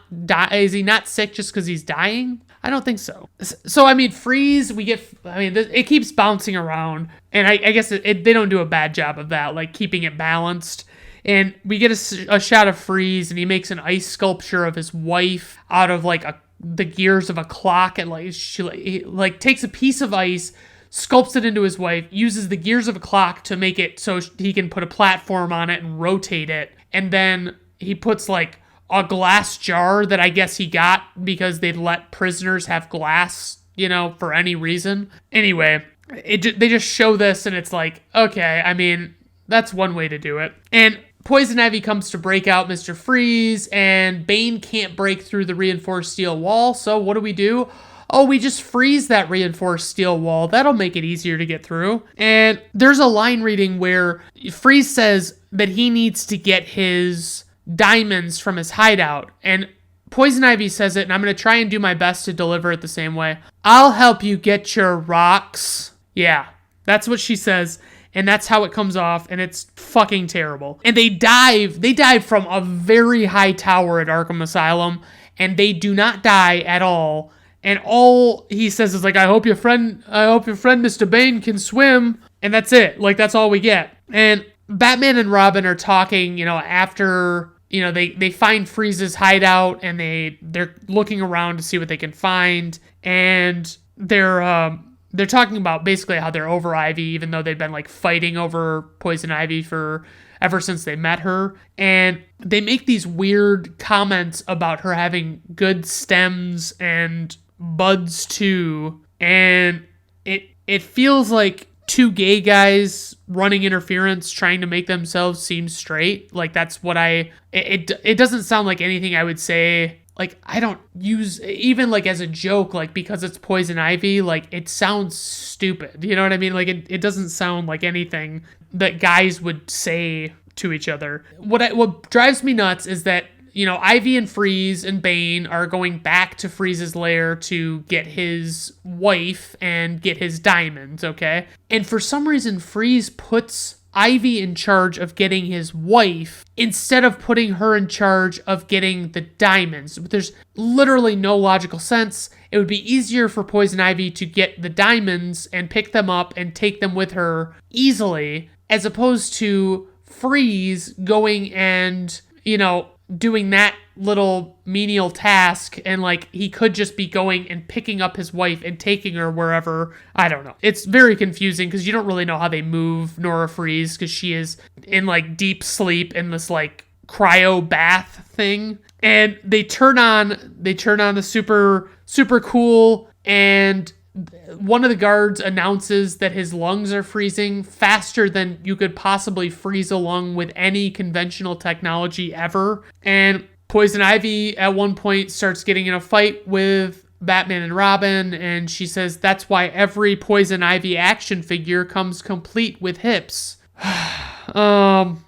A: sick just because he's dying? I don't think so. So, I mean, Freeze, it keeps bouncing around, and I guess they don't do a bad job of that, like, keeping it balanced. And we get a shot of Freeze, and he makes an ice sculpture of his wife out of, like, the gears of a clock, and, like, he takes a piece of ice, sculpts it into his wife, uses the gears of a clock to make it so he can put a platform on it and rotate it. And then he puts like a glass jar that I guess he got because they'd let prisoners have glass, for any reason. Anyway, they just show this and it's like, okay, I mean, that's one way to do it. And Poison Ivy comes to break out Mr. Freeze, and Bane can't break through the reinforced steel wall, so what do? Oh, we just freeze that reinforced steel wall. That'll make it easier to get through. And there's a line reading where Freeze says that he needs to get his diamonds from his hideout, and Poison Ivy says it, and I'm going to try and do my best to deliver it the same way. I'll help you get your rocks. Yeah, that's what she says. And that's how it comes off, and it's fucking terrible. And they dive from a very high tower at Arkham Asylum, and they do not die at all. And all he says is like, I hope your friend Mr. Bane can swim. And that's it. Like, that's all we get. And Batman and Robin are talking, after, they find Freeze's hideout, and they're looking around to see what they can find. And they're talking about basically how they're over Ivy, even though they've been like fighting over Poison Ivy ever since they met her. And they make these weird comments about her having good stems and buds too. And it feels like two gay guys running interference, trying to make themselves seem straight. Like that's what it doesn't sound like anything I would say. Like, I don't use, even, like, as a joke, like, because it's Poison Ivy, like, it sounds stupid. You know what I mean? Like, it doesn't sound like anything that guys would say to each other. What drives me nuts is that, Ivy and Freeze and Bane are going back to Freeze's lair to get his wife and get his diamonds, okay? And for some reason, Freeze puts Ivy in charge of getting his wife instead of putting her in charge of getting the diamonds. But there's literally no logical sense. It would be easier for Poison Ivy to get the diamonds and pick them up and take them with her easily, as opposed to Freeze going and, doing that little menial task, and like he could just be going and picking up his wife and taking her wherever. I don't know. It's very confusing because you don't really know how they move Nora Freeze, because she is in like deep sleep in this like cryo bath thing. And they turn on the super cool, and one of the guards announces that his lungs are freezing faster than you could possibly freeze a lung with any conventional technology ever. And Poison Ivy at one point starts getting in a fight with Batman and Robin, and she says that's why every Poison Ivy action figure comes complete with hips. And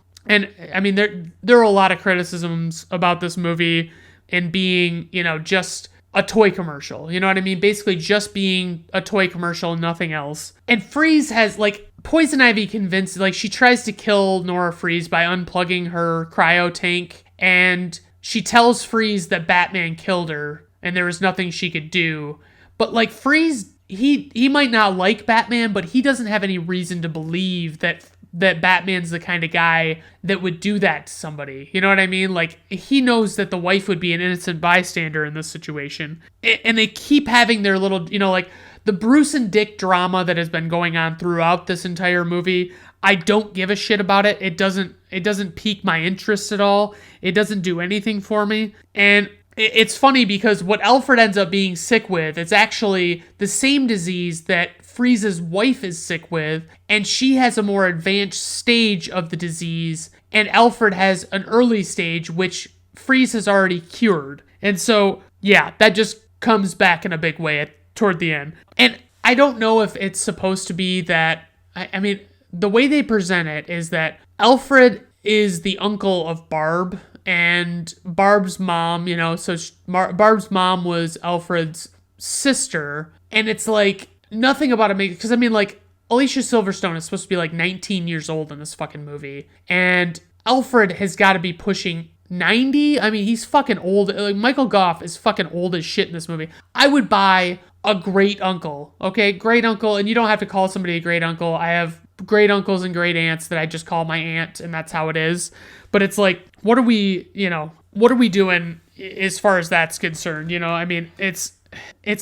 A: I mean, there are a lot of criticisms about this movie and being, just a toy commercial. You know what I mean? Basically just being a toy commercial and nothing else. And Freeze has, like, Poison Ivy convinced, like, she tries to kill Nora Freeze by unplugging her cryo tank, and she tells Freeze that Batman killed her and there was nothing she could do. But, like, Freeze, he might not like Batman, but he doesn't have any reason to believe that Batman's the kind of guy that would do that to somebody. You know what I mean? Like, he knows that the wife would be an innocent bystander in this situation. And they keep having their little, like, the Bruce and Dick drama that has been going on throughout this entire movie. I don't give a shit about it. It doesn't pique my interest at all. It doesn't do anything for me. And it's funny because what Alfred ends up being sick with is actually the same disease that Freeze's wife is sick with, and she has a more advanced stage of the disease, and Alfred has an early stage, which Freeze has already cured. And so, yeah, that just comes back in a big way toward the end. And I don't know if it's supposed to be that, I mean, the way they present it is that Alfred is the uncle of Barb, and Barb's mom, Barb's mom was Alfred's sister, and it's like, nothing about it makes, because I mean, like, Alicia Silverstone is supposed to be like 19 years old in this fucking movie, and Alfred has got to be pushing 90. I mean, he's fucking old. Like, Michael Gough is fucking old as shit in this movie. I would buy a great uncle, okay? Great uncle, and you don't have to call somebody a great uncle. I have great uncles and great aunts that I just call my aunt, and that's how it is. But it's like, what are we doing as far as that's concerned? I mean, it's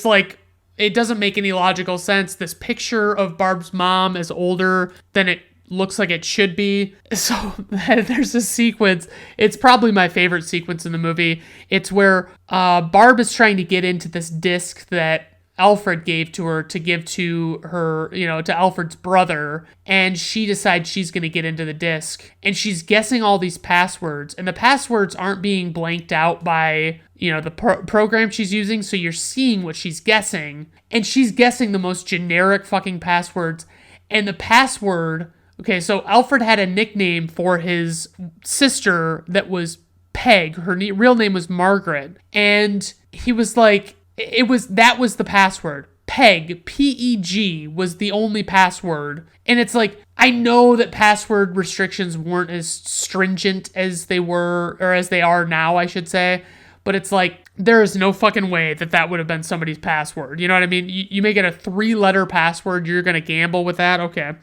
A: like it doesn't make any logical sense. This picture of Barb's mom is older than it looks like it should be. So there's a sequence. It's probably my favorite sequence in the movie. It's where Barb is trying to get into this disc that Alfred gave to her to give to her, to Alfred's brother, and she decides she's going to get into the disc, and she's guessing all these passwords, and the passwords aren't being blanked out by, the program she's using, so you're seeing what she's guessing, and she's guessing the most generic fucking passwords, and the password, okay, so Alfred had a nickname for his sister that was Peg, her real name was Margaret, and he was like, that was the password. Peg, P-E-G, was the only password. And it's like, I know that password restrictions weren't as stringent as they were, or as they are now, I should say. But it's like, there is no fucking way that would have been somebody's password. You know what I mean? You make it a 3-letter password, you're going to gamble with that? Okay.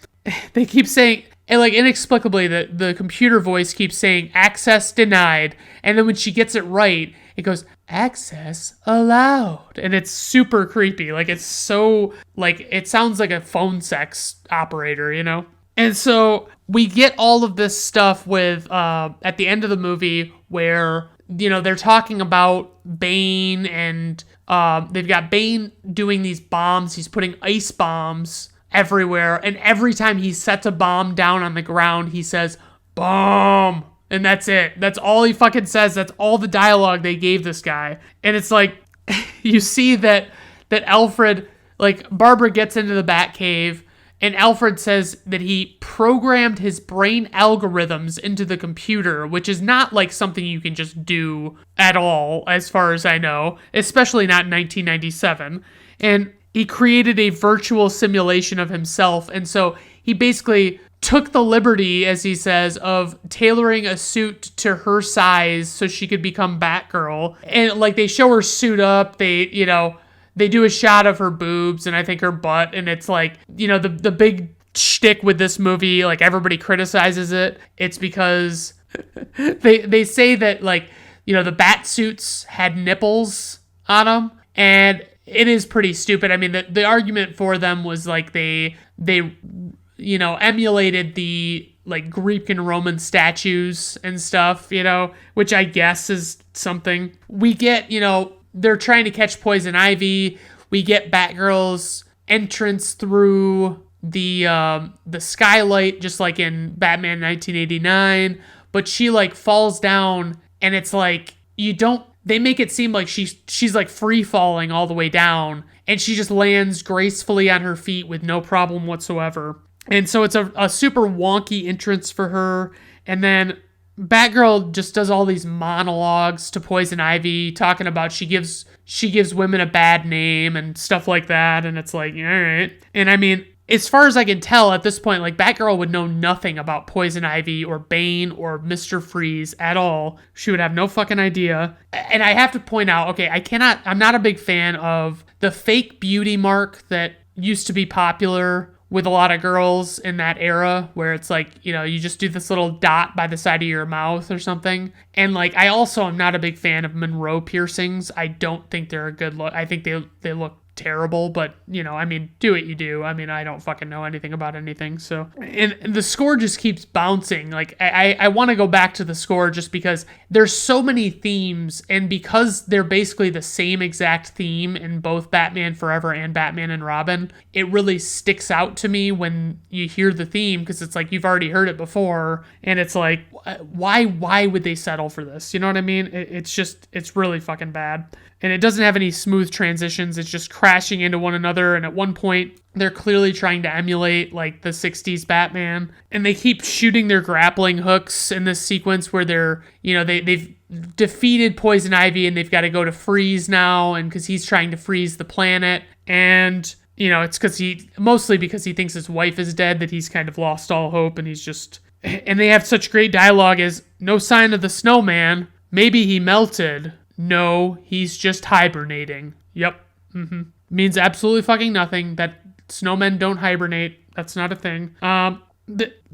A: They keep saying, and like inexplicably, the computer voice keeps saying, access denied. And then when she gets it right, it goes, access allowed. And it's super creepy. Like, it's so, like, it sounds like a phone sex operator, And so we get all of this stuff with, at the end of the movie where, they're talking about Bane, and they've got Bane doing these bombs. He's putting ice bombs everywhere. And every time he sets a bomb down on the ground, he says, bomb. And that's it. That's all he fucking says. That's all the dialogue they gave this guy. And it's like, you see that Alfred, like, Barbara gets into the Batcave, and Alfred says that he programmed his brain algorithms into the computer, which is not like something you can just do at all, as far as I know, especially not in 1997. And he created a virtual simulation of himself. And so he basically took the liberty, as he says, of tailoring a suit to her size so she could become Batgirl. And like, they show her suit up, they do a shot of her boobs and I think her butt, and it's like, the big shtick with this movie, like, everybody criticizes it. It's because they say that, like, the bat suits had nipples on them, and it is pretty stupid. I mean, the argument for them was like they emulated the, like, Greek and Roman statues and stuff, which I guess is something. We get, they're trying to catch Poison Ivy. We get Batgirl's entrance through the skylight, just like in Batman 1989, but she, like, falls down, and it's like, they make it seem like she's like free falling all the way down, and she just lands gracefully on her feet with no problem whatsoever. And so it's a super wonky entrance for her. And then Batgirl just does all these monologues to Poison Ivy, talking about she gives women a bad name and stuff like that. And it's like, all right. And I mean, as far as I can tell at this point, like, Batgirl would know nothing about Poison Ivy or Bane or Mr. Freeze at all. She would have no fucking idea. And I have to point out, okay, I'm not a big fan of the fake beauty mark that used to be popular with a lot of girls in that era, where it's like, you just do this little dot by the side of your mouth or something. And like, I also am not a big fan of Monroe piercings. I don't think they're a good look. I think they look terrible, but I mean, do what you do. I mean, I don't fucking know anything about anything. So, and the score just keeps bouncing. Like, I want to go back to the score just because there's so many themes, and because they're basically the same exact theme in both Batman Forever and Batman and Robin, it really sticks out to me when you hear the theme, because it's like, you've already heard it before, and it's like, why would they settle for this? You know what I mean? It's really fucking bad. And it doesn't have any smooth transitions. It's just crashing into one another. And at one point, they're clearly trying to emulate, like, the 60s Batman. And they keep shooting their grappling hooks in this sequence where they're, they've defeated Poison Ivy and they've got to go to Freeze now. And because he's trying to freeze the planet. And, it's mostly because he thinks his wife is dead that he's kind of lost all hope. And he's just, and they have such great dialogue as, no sign of the snowman. Maybe he melted. No, he's just hibernating. Yep. Means absolutely fucking nothing. That snowmen don't hibernate. That's not a thing.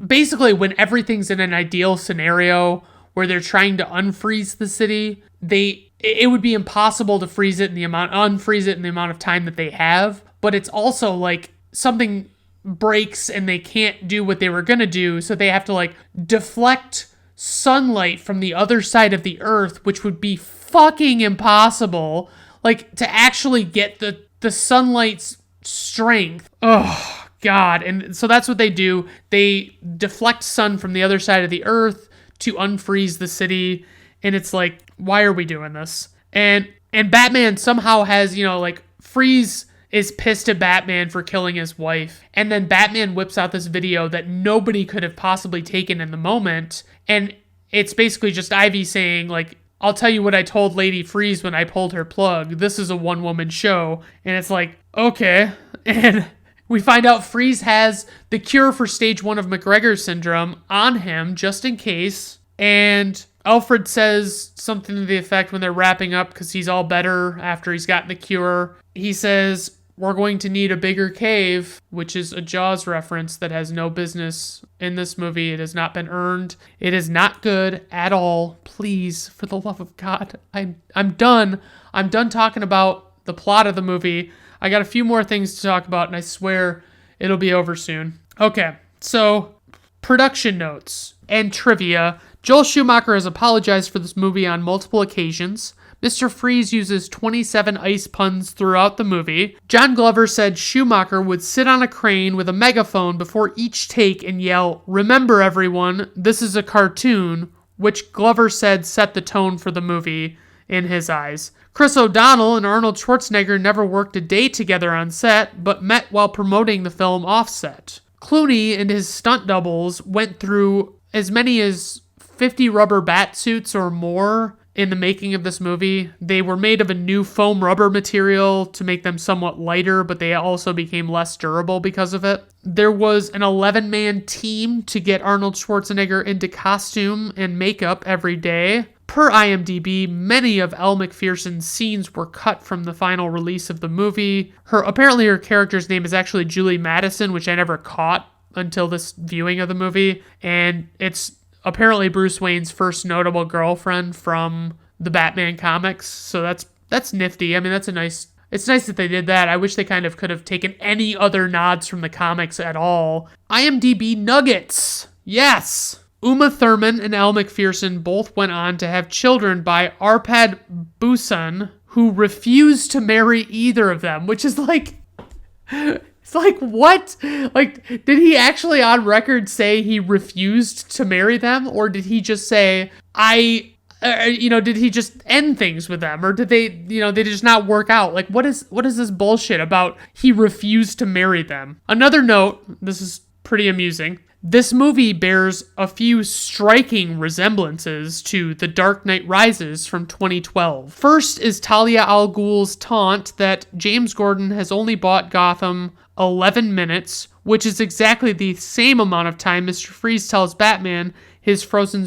A: Basically, when everything's in an ideal scenario where they're trying to unfreeze the city, they it would be impossible to unfreeze it in the amount of time that they have. But it's also like something breaks and they can't do what they were going to do. So they have to like deflect sunlight from the other side of the earth, which would be fucking impossible. Like to actually get the sunlight's strength. Oh, God. And so that's what they do. They deflect sun from the other side of the earth to unfreeze the city. And it's like, why are we doing this? And Batman somehow has, like Freeze is pissed at Batman for killing his wife. And then Batman whips out this video that nobody could have possibly taken in the moment. And it's basically just Ivy saying, like, I'll tell you what I told Lady Freeze when I pulled her plug. This is a one-woman show. And it's like, okay. And we find out Freeze has the cure for stage 1 of McGregor syndrome on him, just in case. And Alfred says something to the effect when they're wrapping up, because he's all better after he's gotten the cure. He says, we're going to need a bigger cave, which is a Jaws reference that has no business in this movie. It has not been earned. It is not good at all. Please, for the love of God, I'm done. I'm done talking about the plot of the movie. I got a few more things to talk about, and I swear it'll be over soon. Okay, so production notes and trivia. Joel Schumacher has apologized for this movie on multiple occasions. Mr. Freeze uses 27 ice puns throughout the movie. John Glover said Schumacher would sit on a crane with a megaphone before each take and yell, "Remember everyone, this is a cartoon," which Glover said set the tone for the movie in his eyes. Chris O'Donnell and Arnold Schwarzenegger never worked a day together on set, but met while promoting the film offset. Clooney and his stunt doubles went through as many as 50 rubber bat suits or more in the making of this movie. They were made of a new foam rubber material to make them somewhat lighter, but they also became less durable because of it. There was an 11-man team to get Arnold Schwarzenegger into costume and makeup every day. Per IMDb, many of Elle Macpherson's scenes were cut from the final release of the movie. Apparently her character's name is actually Julie Madison, which I never caught until this viewing of the movie. And it's apparently Bruce Wayne's first notable girlfriend from the Batman comics. So that's nifty. I mean, it's nice that they did that. I wish they kind of could have taken any other nods from the comics at all. IMDb nuggets. Yes. Uma Thurman and Elle Macpherson both went on to have children by Arpad Busan, who refused to marry either of them, which is like, it's like, what? Like, did he actually on record say he refused to marry them? Or did he just say, did he just end things with them? Or did they just not work out? Like, what is this bullshit about he refused to marry them? Another note, this is pretty amusing. This movie bears a few striking resemblances to The Dark Knight Rises from 2012. First is Talia al Ghul's taunt that James Gordon has only bought Gotham 11 minutes, which is exactly the same amount of time Mr. Freeze tells Batman his frozen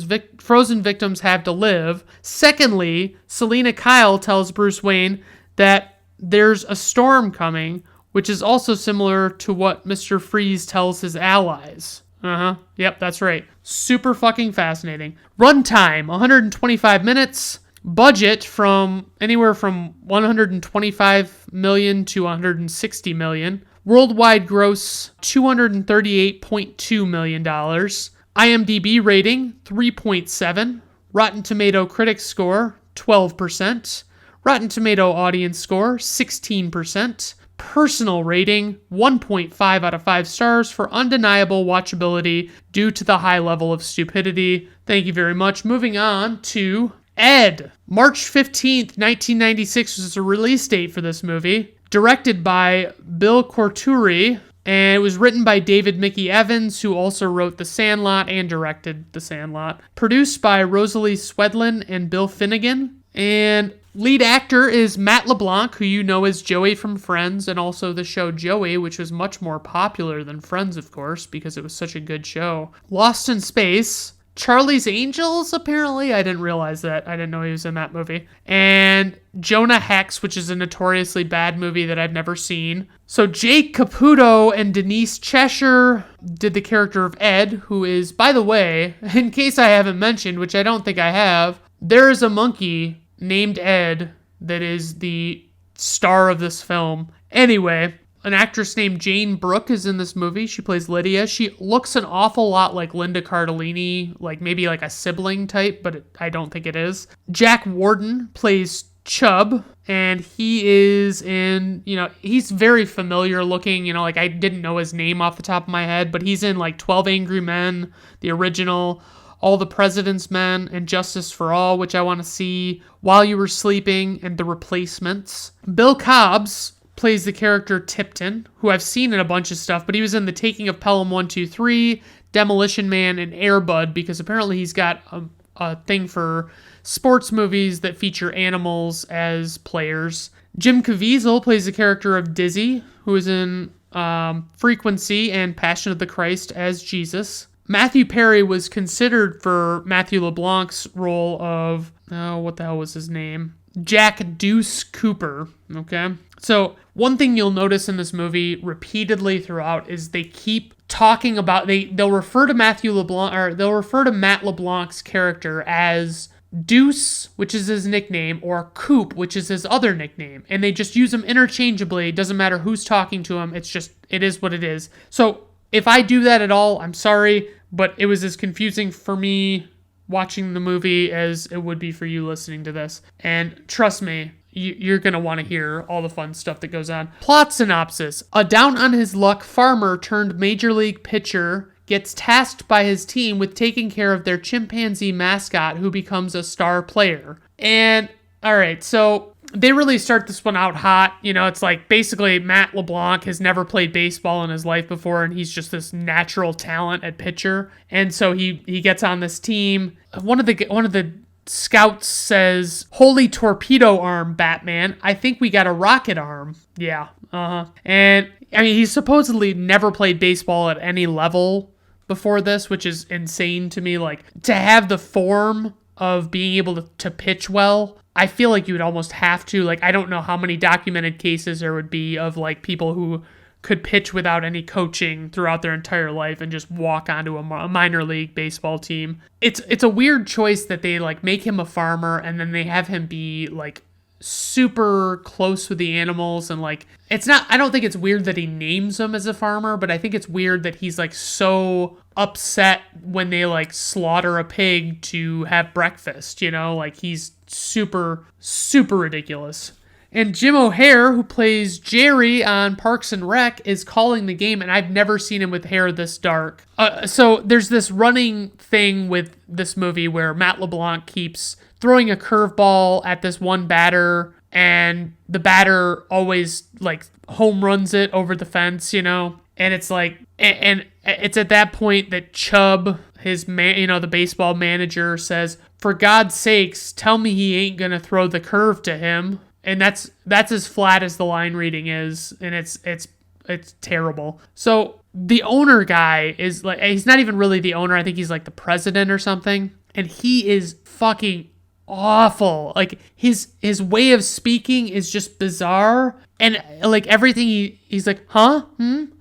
A: victims have to live. Secondly, Selina Kyle tells Bruce Wayne that there's a storm coming, which is also similar to what Mr. Freeze tells his allies. Yep, that's right. Super fucking fascinating. Runtime, 125 minutes. Budget from anywhere from 125 million to 160 million. Worldwide gross, $238.2 million. IMDb rating, 3.7. Rotten Tomato critics score, 12%. Rotten Tomato audience score, 16%. Personal rating, 1.5 out of 5 stars for undeniable watchability due to the high level of stupidity. Thank you very much. Moving on to Ed. March 15th, 1996 was the release date for this movie. Directed by Bill Corturi, and it was written by David Mickey Evans, who also wrote The Sandlot and directed The Sandlot. Produced by Rosalie Swedlin and Bill Finnegan, and lead actor is Matt LeBlanc, who you know as Joey from Friends, and also the show Joey, which was much more popular than Friends, of course, because it was such a good show. Lost in Space, Charlie's Angels, apparently. I didn't realize that. I didn't know he was in that movie. And Jonah Hex, which is a notoriously bad movie that I've never seen. So Jake Caputo and Denise Cheshire did the character of Ed, who is, by the way, in case I haven't mentioned, which I don't think I have, there is a monkey named Ed that is the star of this film. Anyway, an actress named Jane Brooke is in this movie. She plays Lydia. She looks an awful lot like Linda Cardellini, like maybe like a sibling type, but I don't think it is. Jack Warden plays Chubb, and he is in, he's very familiar looking, like I didn't know his name off the top of my head, but he's in like 12 Angry Men, the original, All the President's Men, and Justice for All, which I want to see, While You Were Sleeping, and The Replacements. Bill Cobbs plays the character Tipton, who I've seen in a bunch of stuff, but he was in The Taking of Pelham 123, Demolition Man, and Air Bud, because apparently he's got a thing for sports movies that feature animals as players. Jim Caviezel plays the character of Dizzy, who is in Frequency and Passion of the Christ as Jesus. Matthew Perry was considered for Matthew LeBlanc's role of, what the hell was his name? Jack Deuce Cooper, okay? So one thing you'll notice in this movie repeatedly throughout is they keep talking about, they'll refer to Matt LeBlanc's character as Deuce, which is his nickname, or Coop, which is his other nickname. And they just use them interchangeably. It doesn't matter who's talking to him. It is what it is. So if I do that at all, I'm sorry, but it was as confusing for me watching the movie as it would be for you listening to this. And trust me, you're going to want to hear all the fun stuff that goes on. Plot synopsis. A down-on-his-luck farmer turned major league pitcher gets tasked by his team with taking care of their chimpanzee mascot who becomes a star player. And, all right, so they really start this one out hot. It's like basically Matt LeBlanc has never played baseball in his life before, and he's just this natural talent at pitcher. And so he gets on this team. One of the scouts says, "Holy torpedo arm, Batman. I think we got a rocket arm." Yeah, And, he's supposedly never played baseball at any level before this, which is insane to me. Like, to have the form of being able to pitch well, I feel like you would almost have to. Like, I don't know how many documented cases there would be of, like, people who could pitch without any coaching throughout their entire life and just walk onto a minor league baseball team. It's a weird choice that they, like, make him a farmer and then they have him be, like, super close with the animals, and like I don't think it's weird that he names them as a farmer, but I think it's weird that he's like so upset when they like slaughter a pig to have breakfast, like he's super ridiculous. And Jim O'Heir, who plays Jerry on Parks and Rec, is calling the game, and I've never seen him with hair this dark. So there's this running thing with this movie where Matt LeBlanc keeps throwing a curveball at this one batter, and the batter always like home runs it over the fence, and it's like, and it's at that point that Chubb, his man, the baseball manager, says, "For God's sakes, tell me he ain't gonna throw the curve to him." And that's as flat as the line reading is, and it's terrible. So the owner guy is like, he's not even really the owner. I think he's like the president or something, and he is fucking awful. Like his way of speaking is just bizarre, and like everything he's like, and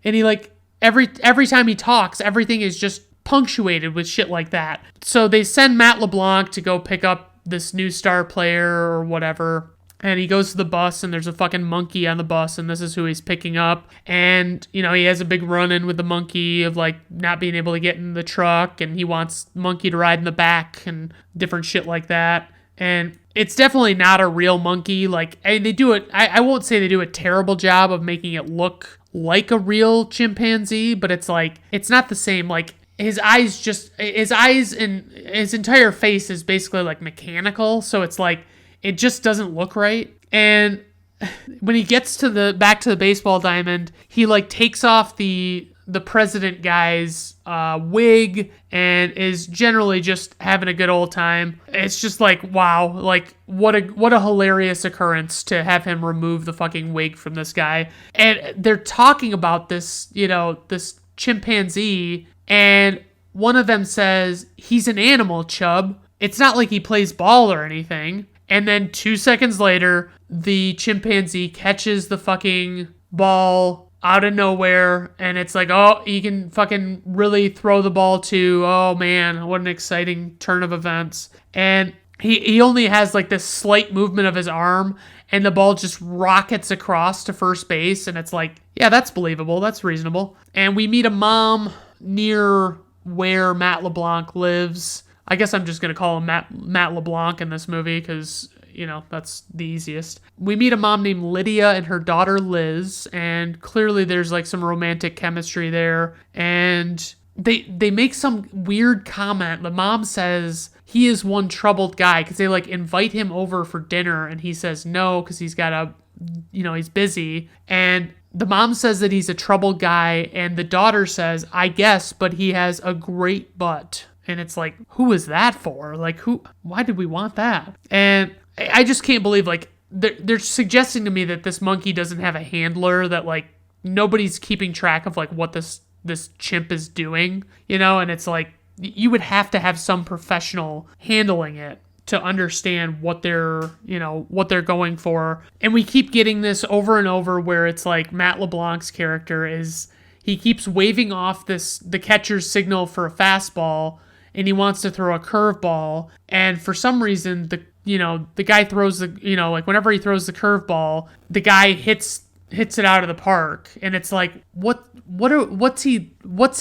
A: he like every time he talks, everything is just punctuated with shit like that. So they send Matt LeBlanc to go pick up this new star player or whatever, and he goes to the bus, and there's a fucking monkey on the bus, and this is who he's picking up. And he has a big run-in with the monkey of like not being able to get in the truck, and he wants monkey to ride in the back and different shit like that. And it's definitely not a real monkey. Like, they do it, I won't say they do a terrible job of making it look like a real chimpanzee, but it's like, it's not the same. Like, his eyes and his entire face is basically like mechanical, so it's like it just doesn't look right. And when he gets to back to the baseball diamond, he like takes off the president guy's wig and is generally just having a good old time. It's just like, wow, like what a hilarious occurrence to have him remove the fucking wig from this guy. And they're talking about this, this chimpanzee. And one of them says, "He's an animal, Chubb. It's not like he plays ball or anything." And then 2 seconds later, the chimpanzee catches the fucking ball out of nowhere. And it's like, oh, he can fucking really throw the ball too. Oh man, what an exciting turn of events. And he only has like this slight movement of his arm, and the ball just rockets across to first base, and it's like, yeah, that's believable, that's reasonable. And we meet a mom near where Matt LeBlanc lives. I guess I'm just gonna call him Matt LeBlanc in this movie because, you know, that's the easiest. We meet a mom named Lydia and her daughter Liz, and clearly there's like some romantic chemistry there. And they make some weird comment. The mom says he is one troubled guy because they like invite him over for dinner, and he says no because he's got he's busy. And the mom says that he's a troubled guy, and the daughter says, I guess, but he has a great butt. And it's like, who is that for? Like, why did we want that? And I just can't believe, like, they're suggesting to me that this monkey doesn't have a handler, that, like, nobody's keeping track of, like, what this chimp is doing, you know? And it's like, you would have to have some professional handling it to understand what they're going for. And we keep getting this over and over where it's like Matt LeBlanc's character he keeps waving off the catcher's signal for a fastball, and he wants to throw a curveball. And for some reason, the guy throws like whenever he throws the curveball, the guy hits it out of the park. And it's like, what's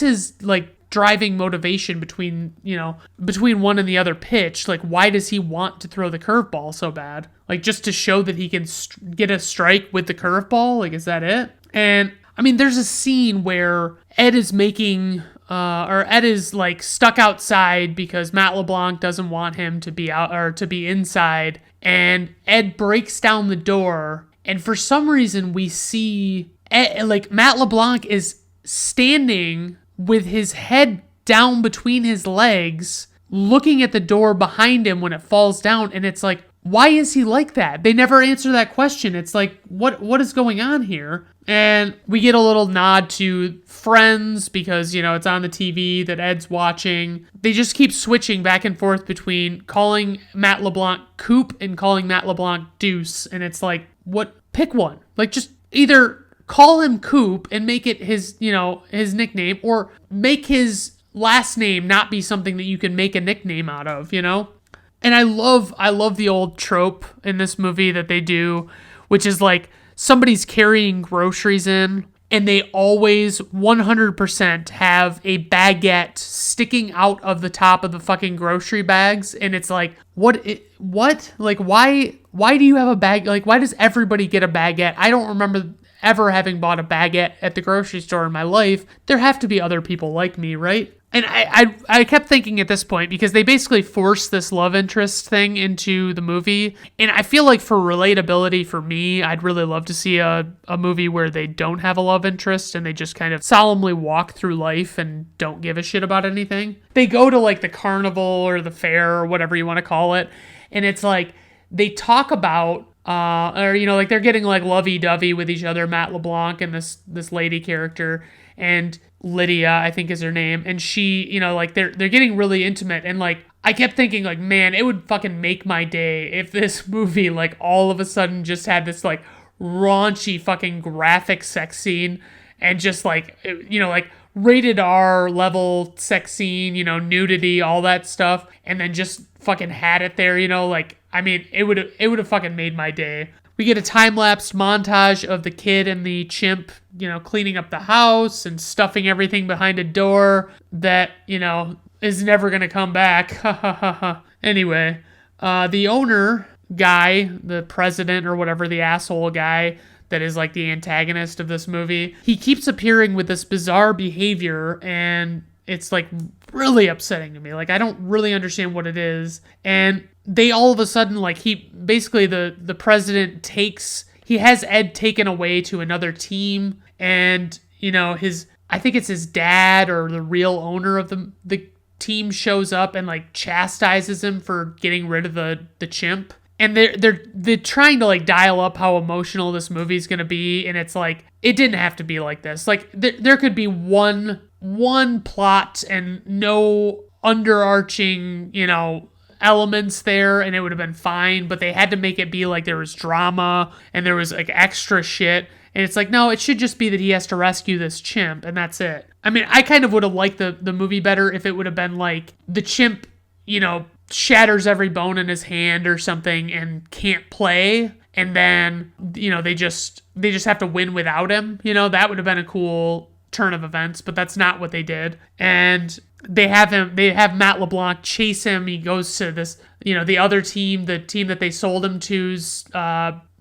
A: his like driving motivation between one and the other pitch? Like, why does he want to throw the curveball so bad? Like, just to show that he can get a strike with the curveball? Like, is that it? And I mean, there's a scene where Ed is like stuck outside because Matt LeBlanc doesn't want him to be out or to be inside, and Ed breaks down the door, and for some reason we see like Matt LeBlanc is standing with his head down between his legs, looking at the door behind him when it falls down, and it's like, why is he like that? They never answer that question. It's like, what is going on here? And we get a little nod to Friends because, it's on the TV that Ed's watching. They just keep switching back and forth between calling Matt LeBlanc Coop and calling Matt LeBlanc Deuce. And it's like, pick one. Like, just either call him Coop and make it his nickname, or make his last name not be something that you can make a nickname out of, And I love the old trope in this movie that they do, which is like somebody's carrying groceries in, and they always 100% have a baguette sticking out of the top of the fucking grocery bags. And it's like, what? Like, why do you have a bag? Like, why does everybody get a baguette? I don't remember ever having bought a baguette at the grocery store in my life. There have to be other people like me, right? And I kept thinking at this point, because they basically forced this love interest thing into the movie. And I feel like for relatability for me, I'd really love to see a movie where they don't have a love interest and they just kind of solemnly walk through life and don't give a shit about anything. They go to like the carnival or the fair or whatever you want to call it. And it's like they talk about like they're getting like lovey-dovey with each other, Matt LeBlanc and this lady character, and Lydia, I think is her name, and she, like they're getting really intimate, and like I kept thinking like, man, it would fucking make my day if this movie like all of a sudden just had this like raunchy fucking graphic sex scene, and just like like rated R level sex scene, nudity, all that stuff, and then just fucking had it there, like, I mean, it would have fucking made my day. We get a time-lapsed montage of the kid and the chimp, cleaning up the house and stuffing everything behind a door that, is never going to come back. Ha ha ha ha. Anyway, the owner guy, the president or whatever, the asshole guy that is like the antagonist of this movie, he keeps appearing with this bizarre behavior, and it's like really upsetting to me. Like, I don't really understand what it is. And they all of a sudden, like, the president has Ed taken away to another team, and, I think it's his dad or the real owner of the team shows up and like chastises him for getting rid of the chimp. And they're trying to like dial up how emotional this movie's gonna be, and it's like, it didn't have to be like this. Like, there could be one plot and no underarching, elements there, and it would have been fine, but they had to make it be like there was drama and there was like extra shit. And it's like, no, it should just be that he has to rescue this chimp, and that's it. I mean, I kind of would have liked the movie better if it would have been like the chimp, shatters every bone in his hand or something and can't play. And then, they just have to win without him. That would have been a cool turn of events, but that's not what they did. And they have Matt LeBlanc chase him. He goes to this, the other team, the team that they sold him to's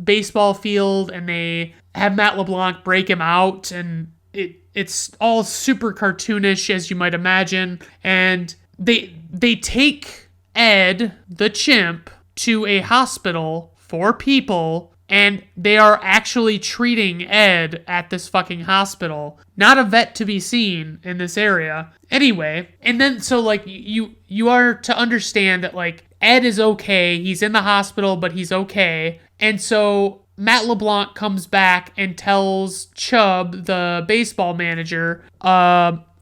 A: baseball field, and they have Matt LeBlanc break him out, and it's all super cartoonish, as you might imagine. And they take Ed, the chimp, to a hospital for people, and they are actually treating Ed at this fucking hospital. Not a vet to be seen in this area. Anyway, and then so like you are to understand that like Ed is okay. He's in the hospital, but he's okay. And so Matt LeBlanc comes back and tells Chubb, the baseball manager,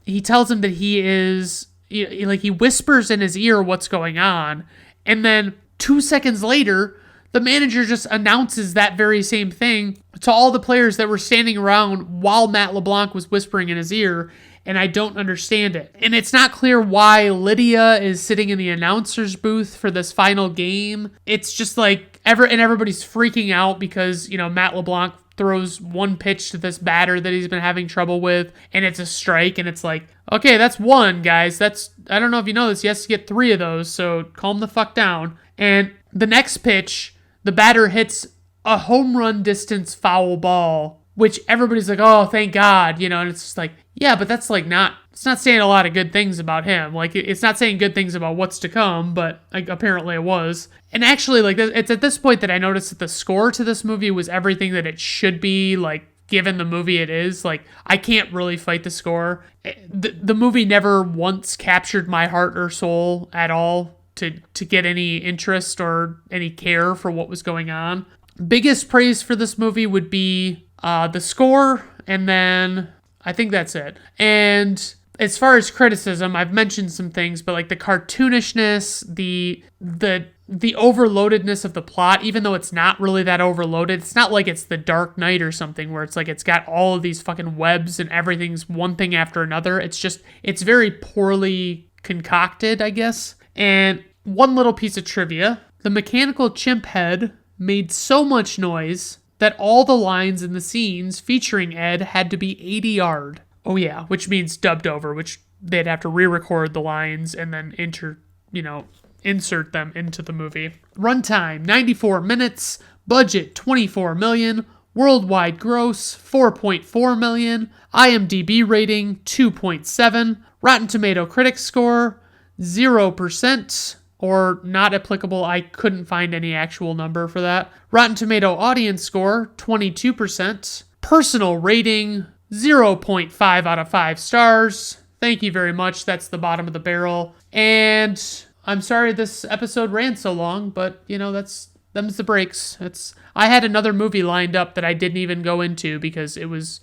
A: he tells him that he is, he whispers in his ear what's going on. And then 2 seconds later, the manager just announces that very same thing to all the players that were standing around while Matt LeBlanc was whispering in his ear, and I don't understand it. And it's not clear why Lydia is sitting in the announcer's booth for this final game. It's just like, everybody's freaking out because, Matt LeBlanc throws one pitch to this batter that he's been having trouble with, and it's a strike, and it's like, okay, that's one, guys. I don't know if you know this, he has to get 3 of those, so calm the fuck down. And the next pitch, the batter hits a home run distance foul ball, which everybody's like, oh, thank God, and it's just like, yeah, but that's like it's not saying a lot of good things about him. Like, it's not saying good things about what's to come, but like, apparently it was. And actually, like, it's at this point that I noticed that the score to this movie was everything that it should be, like, given the movie it is. Like, I can't really fight the score. The movie never once captured my heart or soul at all to get any interest or any care for what was going on. Biggest praise for this movie would be the score, and then I think that's it. And as far as criticism, I've mentioned some things, but like the cartoonishness, the overloadedness of the plot, even though it's not really that overloaded. It's not like it's The Dark Knight or something where it's like it's got all of these fucking webs and everything's one thing after another. It's very poorly concocted, I guess. And one little piece of trivia, the mechanical chimp head made so much noise that all the lines in the scenes featuring Ed had to be 80-yard. Oh yeah, which means dubbed over, which they'd have to re-record the lines and then insert them into the movie. Runtime, 94 minutes. Budget, $24 million. Worldwide gross, $4.4 million. IMDb rating, 2.7. Rotten Tomato critic score, 0%. Or not applicable. I couldn't find any actual number for that. Rotten Tomato audience score, 22%. Personal rating, 0.5 out of 5 stars. Thank you very much. That's the bottom of the barrel. And I'm sorry this episode ran so long, but, them's the breaks. I had another movie lined up that I didn't even go into because it was,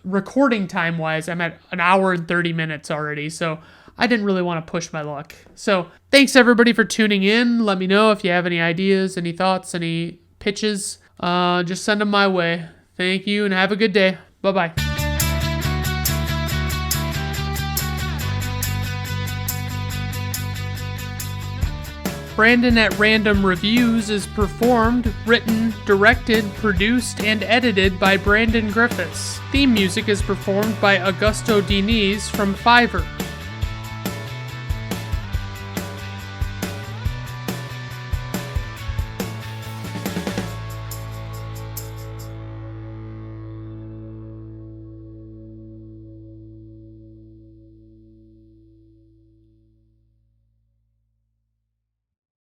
A: recording time-wise, I'm at an hour and 30 minutes already, so I didn't really want to push my luck. So thanks everybody for tuning in. Let me know if you have any ideas, any thoughts, any pitches. Just send them my way. Thank you and have a good day. Bye-bye. Brandon at Random Reviews is performed, written, directed, produced, and edited by Brandon Griffiths. Theme music is performed by Augusto Diniz from Fiverr.